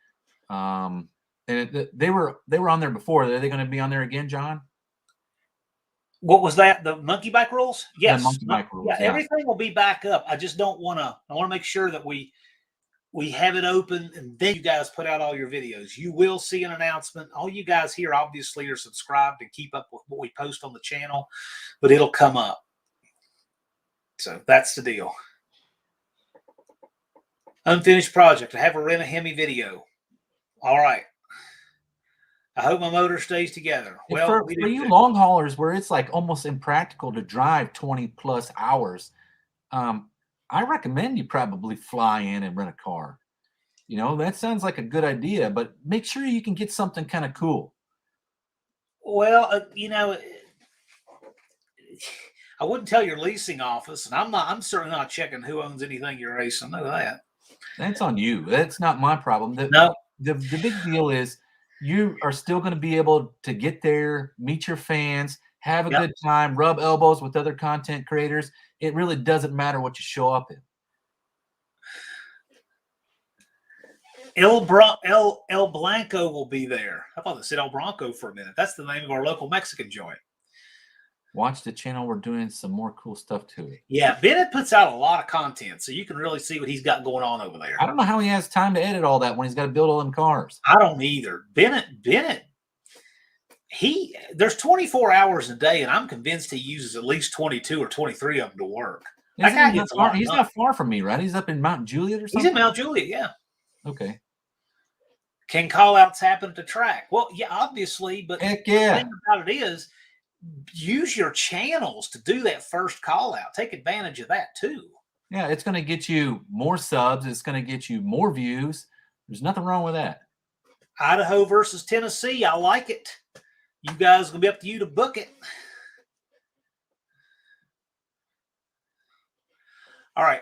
and they were on there before. Are they going to be on there again, John? What was that? The monkey bike rules? Yes. The monkey bike rules. Yeah, everything will be back up. I just don't want to. I want to make sure that we have it open, and then you guys put out all your videos. You will see an announcement. All you guys here obviously are subscribed and keep up with what we post on the channel, but it'll come up. So that's the deal. Unfinished project. I have a rent a Hemi video. All right. I hope my motor stays together. Well, for you long haulers where it's like almost impractical to drive 20 plus hours, I recommend you probably fly in and rent a car. That sounds like a good idea, but make sure you can get something kind of cool. Well, I wouldn't tell your leasing office, and I'm certainly not checking who owns anything you're racing. I know that. That's on you. That's not my problem. No. The big deal is you are still going to be able to get there, meet your fans, have a good time, rub elbows with other content creators. It really doesn't matter what you show up in. El Blanco will be there. I thought it said El Bronco for a minute. That's the name of our local Mexican joint. Watch the channel. We're doing some more cool stuff too. Yeah, Bennett puts out a lot of content, so you can really see what he's got going on over there. I don't know how he has time to edit all that when he's got to build all them cars. I don't either. Bennett, there's 24 hours a day, and I'm convinced he uses at least 22 or 23 of them to work. He's not far from me, right? He's up in Mount Juliet or something? He's in Mount Juliet, yeah. Okay. Can call-outs happen at the track? Well, yeah, obviously, but heck yeah. The thing about it is, use your channels to do that first call-out. Take advantage of that, too. Yeah, it's going to get you more subs. It's going to get you more views. There's nothing wrong with that. Idaho versus Tennessee. I like it. You guys, going to be up to you to book it. All right.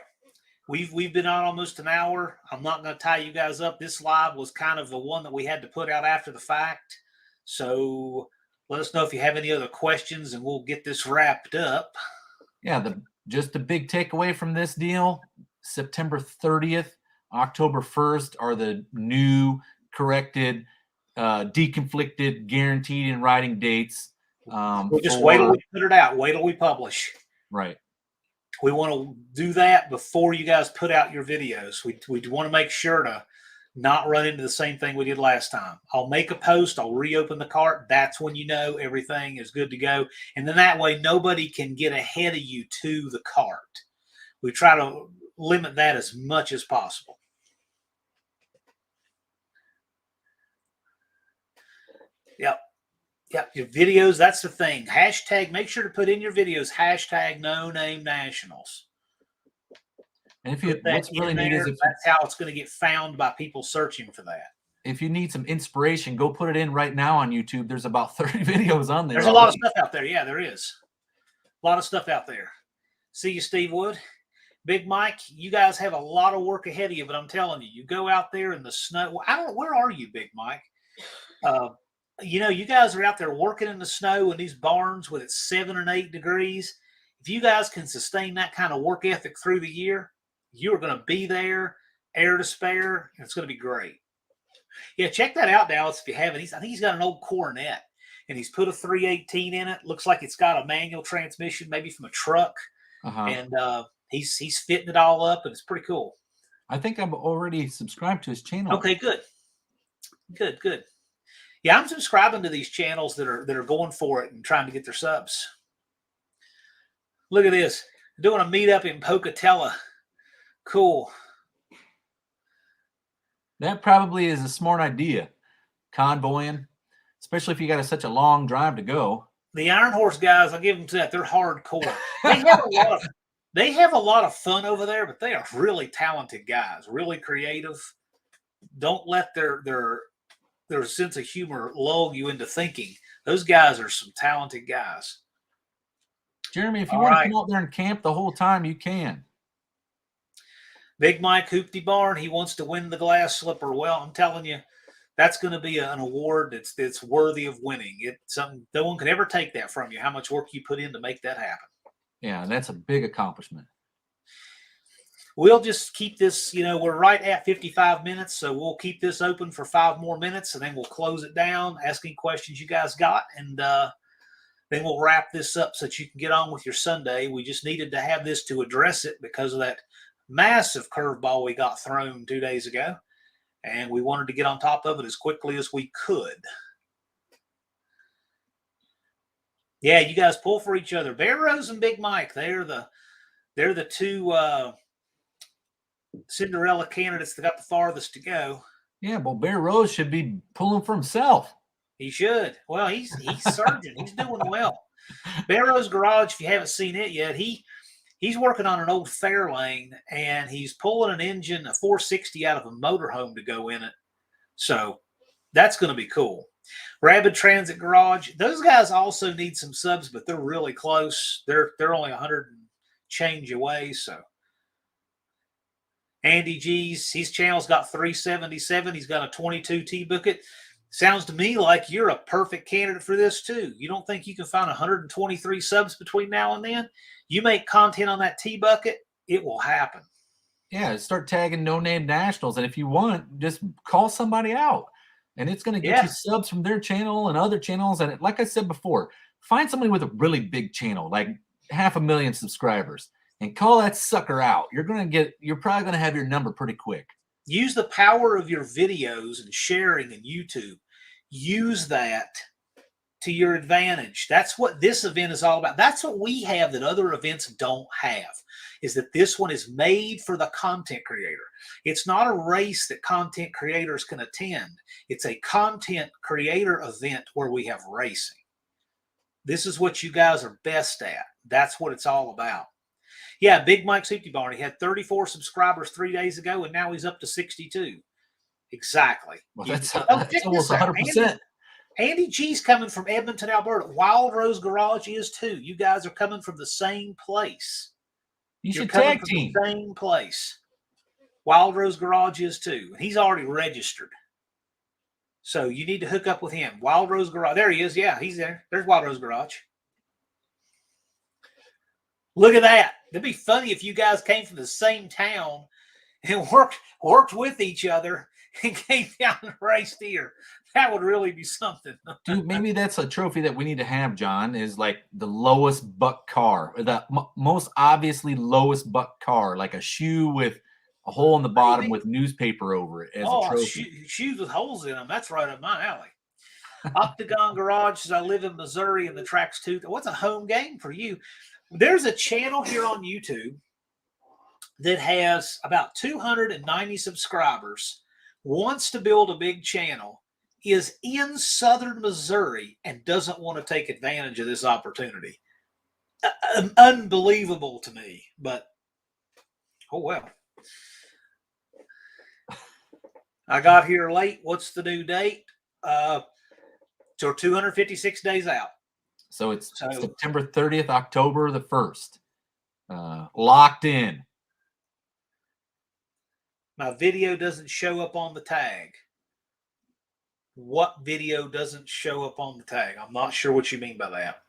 We've been on almost an hour. I'm not going to tie you guys up. This live was kind of the one that we had to put out after the fact. So let us know if you have any other questions, and we'll get this wrapped up. Yeah, just the big takeaway from this deal, September 30th, October 1st are the new corrected, deconflicted, guaranteed in writing dates. We'll just wait till we put it out. Wait till we publish. Right. We want to do that before you guys put out your videos. We want to make sure to not run into the same thing we did last time. I'll make a post. I'll reopen the cart. That's when you know everything is good to go. And then that way nobody can get ahead of you to the cart. We try to limit that as much as possible. Yep. Yep. Your videos, that's the thing. Hashtag, make sure to put in your videos, hashtag no name nationals. And if you, what's really neat is if that's how it's going to get found by people searching for that. If you need some inspiration, go put it in right now on YouTube. There's about 30 videos on there. There's a lot of stuff out there. Yeah, there is. A lot of stuff out there. See you, Steve Wood. Big Mike, you guys have a lot of work ahead of you, but I'm telling you, you go out there in the snow. Where are you, Big Mike? You guys are out there working in the snow in these barns with it 7 and 8 degrees. If you guys can sustain that kind of work ethic through the year, you're going to be there, air to spare, and it's going to be great. Yeah, check that out, Dallas, if you haven't. I think he's got an old Coronet, and he's put a 318 in it. Looks like it's got a manual transmission, maybe from a truck. And he's fitting it all up, and it's pretty cool. I think I'm already subscribed to his channel. Okay, good. Good. Yeah, I'm subscribing to these channels that are going for it and trying to get their subs. Look at this. Doing a meetup in Pocatello. Cool. That probably is a smart idea, convoying, especially if you got such a long drive to go. The Iron Horse guys, I'll give them to that. They're hardcore. They have a lot of fun over there, but they are really talented guys, really creative. Don't let their sense of humor lull you into thinking. Those guys are some talented guys. Jeremy, if you want to come out there and camp the whole time, you can. Big Mike Hoopty Barn, he wants to win the glass slipper. Well, I'm telling you, that's going to be an award that's worthy of winning. It's something no one can ever take that from you. How much work you put in to make that happen. Yeah, and that's a big accomplishment. We'll just keep this, we're right at 55 minutes, so we'll keep this open for 5 more minutes, and then we'll close it down, asking questions you guys got, and then we'll wrap this up so that you can get on with your Sunday. We just needed to have this to address it because of that massive curveball we got thrown 2 days ago, and we wanted to get on top of it as quickly as we could. Yeah, you guys pull for each other. Bear Rose and Big Mike, they're the two Cinderella candidates that got the farthest to go. Yeah, well, Bear Rose should be pulling for himself. He should. Well, he's surging. He's doing well. Bear Rose Garage, if you haven't seen it yet, he's working on an old Fairlane, and he's pulling an engine, a 460 out of a motorhome to go in it. So that's going to be cool. Rapid Transit Garage, those guys also need some subs, but they're really close. They're only 100 and change away, so. Andy G's, his channel's got 377. He's got a 22 T-Bucket. Sounds to me like you're a perfect candidate for this too. You don't think you can find 123 subs between now and then? You make content on that T-Bucket, it will happen. Yeah, start tagging no-name nationals, and if you want, just call somebody out, and it's going to get you subs from their channel and other channels. And like I said before, find somebody with a really big channel, like 500,000 subscribers, and call that sucker out. You're probably going to have your number pretty quick. Use the power of your videos and sharing in YouTube. Use that to your advantage. That's what this event is all about. That's what we have that other events don't have, is that this one is made for the content creator. It's not a race that content creators can attend. It's a content creator event where we have racing. This is what you guys are best at. That's what it's all about. Yeah, Big Mike Safety Barn, he had 34 subscribers 3 days ago, and now he's up to 62. Exactly. Well, that's almost 100%. Andy G's coming from Edmonton, Alberta. Wild Rose Garage is too. You guys are coming from the same place. You should tag team. The same place. Wild Rose Garage is too. And he's already registered. So you need to hook up with him. Wild Rose Garage. There he is. Yeah, he's there. There's Wild Rose Garage. Look at that. It'd be funny if you guys came from the same town and worked with each other and came down and raced here. That would really be something. Dude, maybe that's a trophy that we need to have, John, is like the lowest buck car, or the most obviously lowest buck car, like a shoe with a hole in the bottom with newspaper over it as a trophy. Shoes with holes in them. That's right up my alley. Octagon Garage says, I live in Missouri and the track's too. What's a home game for you? There's a channel here on YouTube that has about 290 subscribers, wants to build a big channel, is in southern Missouri, and doesn't want to take advantage of this opportunity. Unbelievable to me, but oh well. I got here late. What's the due date? So 256 days out. So it's September 30th, October the 1st. Locked in. My video doesn't show up on the tag. What video doesn't show up on the tag? I'm not sure what you mean by that.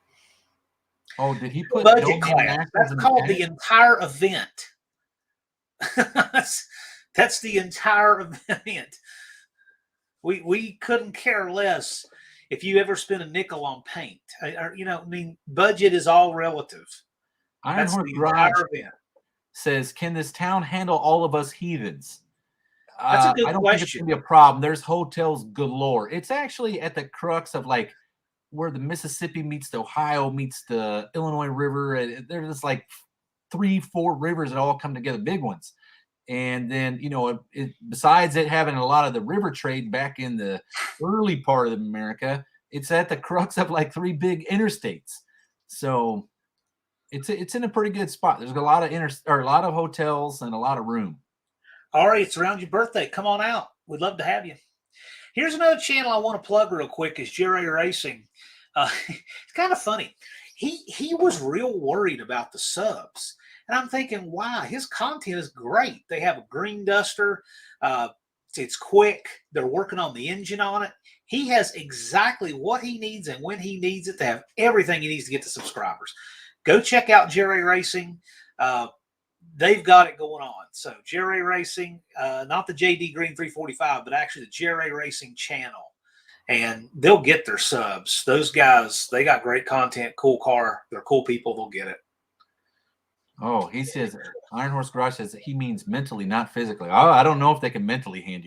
Oh, did he put budget class? That's called the entire event. That's the entire event. We couldn't care less if you ever spend a nickel on paint. Budget is all relative. Iron Horse Garage says, can this town handle all of us heathens? That's a good I don't question. think it's going to be a problem. There's hotels galore. It's actually at the crux of like where the Mississippi meets the Ohio meets the Illinois River. There's just like 3-4 rivers that all come together, big ones. And then, besides it having a lot of the river trade back in the early part of America, it's at the crux of like 3 big interstates. So it's in a pretty good spot. There's a lot of hotels and a lot of room. Ari, it's around your birthday. Come on out. We'd love to have you. Here's another channel I want to plug real quick is Jerry Racing. It's kind of funny. He was real worried about the subs. And I'm thinking, wow, his content is great. They have a green duster. It's quick. They're working on the engine on it. He has exactly what he needs and when he needs it to have everything he needs to get to subscribers. Go check out Jerry Racing. They've got it going on. So Jerry Racing, not the JD Green 345, but actually the Jerry Racing channel. And they'll get their subs. Those guys, they got great content, cool car. They're cool people. They'll get it. Oh, he says Iron Horse Garage says he means mentally, not physically. I don't know if they can mentally handle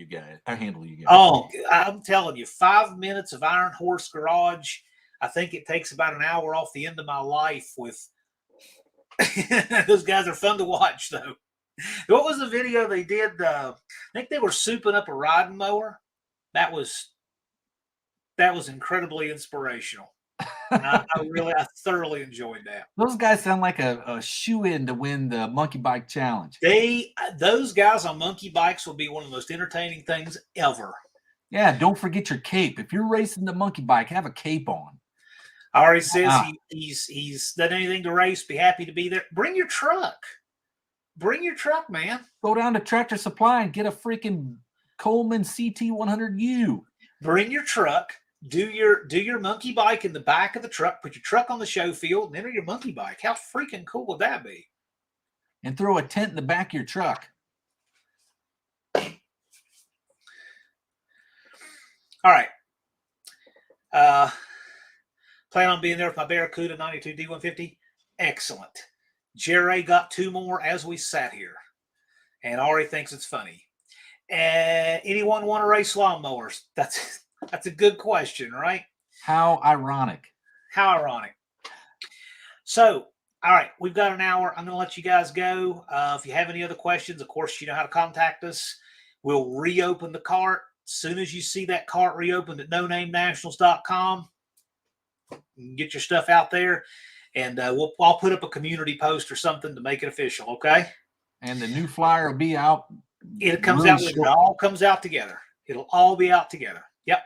you guys. Oh, I'm telling you, 5 minutes of Iron Horse Garage. I think it takes about an hour off the end of my life with those guys are fun to watch, though. What was the video they did? I think they were souping up a riding mower. That was incredibly inspirational. I thoroughly enjoyed that. Those guys sound like a shoe-in to win the monkey bike challenge. Those guys on monkey bikes will be one of the most entertaining things ever. Yeah, don't forget your cape. If you're racing the monkey bike, have a cape on. Ari says he's done anything to race. Be happy to be there. Bring your truck. Bring your truck, man. Go down to Tractor Supply and get a freaking Coleman CT100U. Bring your truck. Do your monkey bike in the back of the truck. Put your truck on the show field and enter your monkey bike. How freaking cool would that be? And throw a tent in the back of your truck. All right. Plan on being there with my Barracuda 92 D150. Excellent. Jerry got 2 more as we sat here. And Ari thinks it's funny. Anyone want to race lawnmowers? That's a good question, right? How ironic. How ironic. So, all right, we've got an hour. I'm going to let you guys go. If you have any other questions, of course, you know how to contact us. We'll reopen the cart. As soon as you see that cart reopened at nonamenationals.com, get your stuff out there, and I'll put up a community post or something to make it official, okay? And the new flyer will be out. It all comes out together. It'll all be out together. Yep.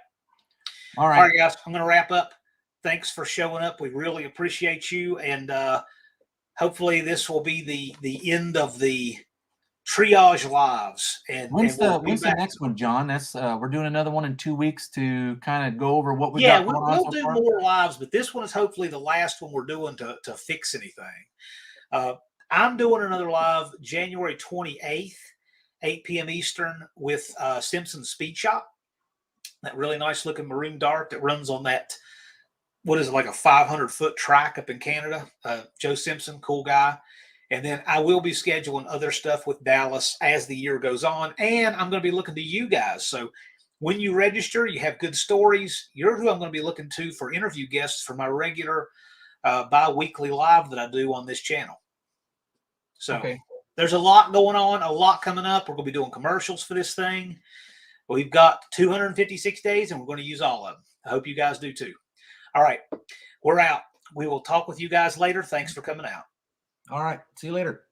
All right. All right, guys, I'm going to wrap up. Thanks for showing up. We really appreciate you, and hopefully this will be the end of the triage lives. And when's the next one, John? That's we're doing another one in 2 weeks to kind of go over what we got going on. We'll do more lives, but this one is hopefully the last one we're doing to fix anything. I'm doing another live January 28th, 8 p.m. Eastern with Simpson Speed Shop. That really nice looking maroon dart that runs on that, what is it, like a 500-foot track up in Canada. Joe Simpson, cool guy. And then I will be scheduling other stuff with Dallas as the year goes on. And I'm going to be looking to you guys. So when you register, you have good stories. You're who I'm going to be looking to for interview guests for my regular bi-weekly live that I do on this channel. So There's a lot going on, a lot coming up. We're going to be doing commercials for this thing. We've got 256 days, and we're going to use all of them. I hope you guys do too. All right. We're out. We will talk with you guys later. Thanks for coming out. All right. See you later.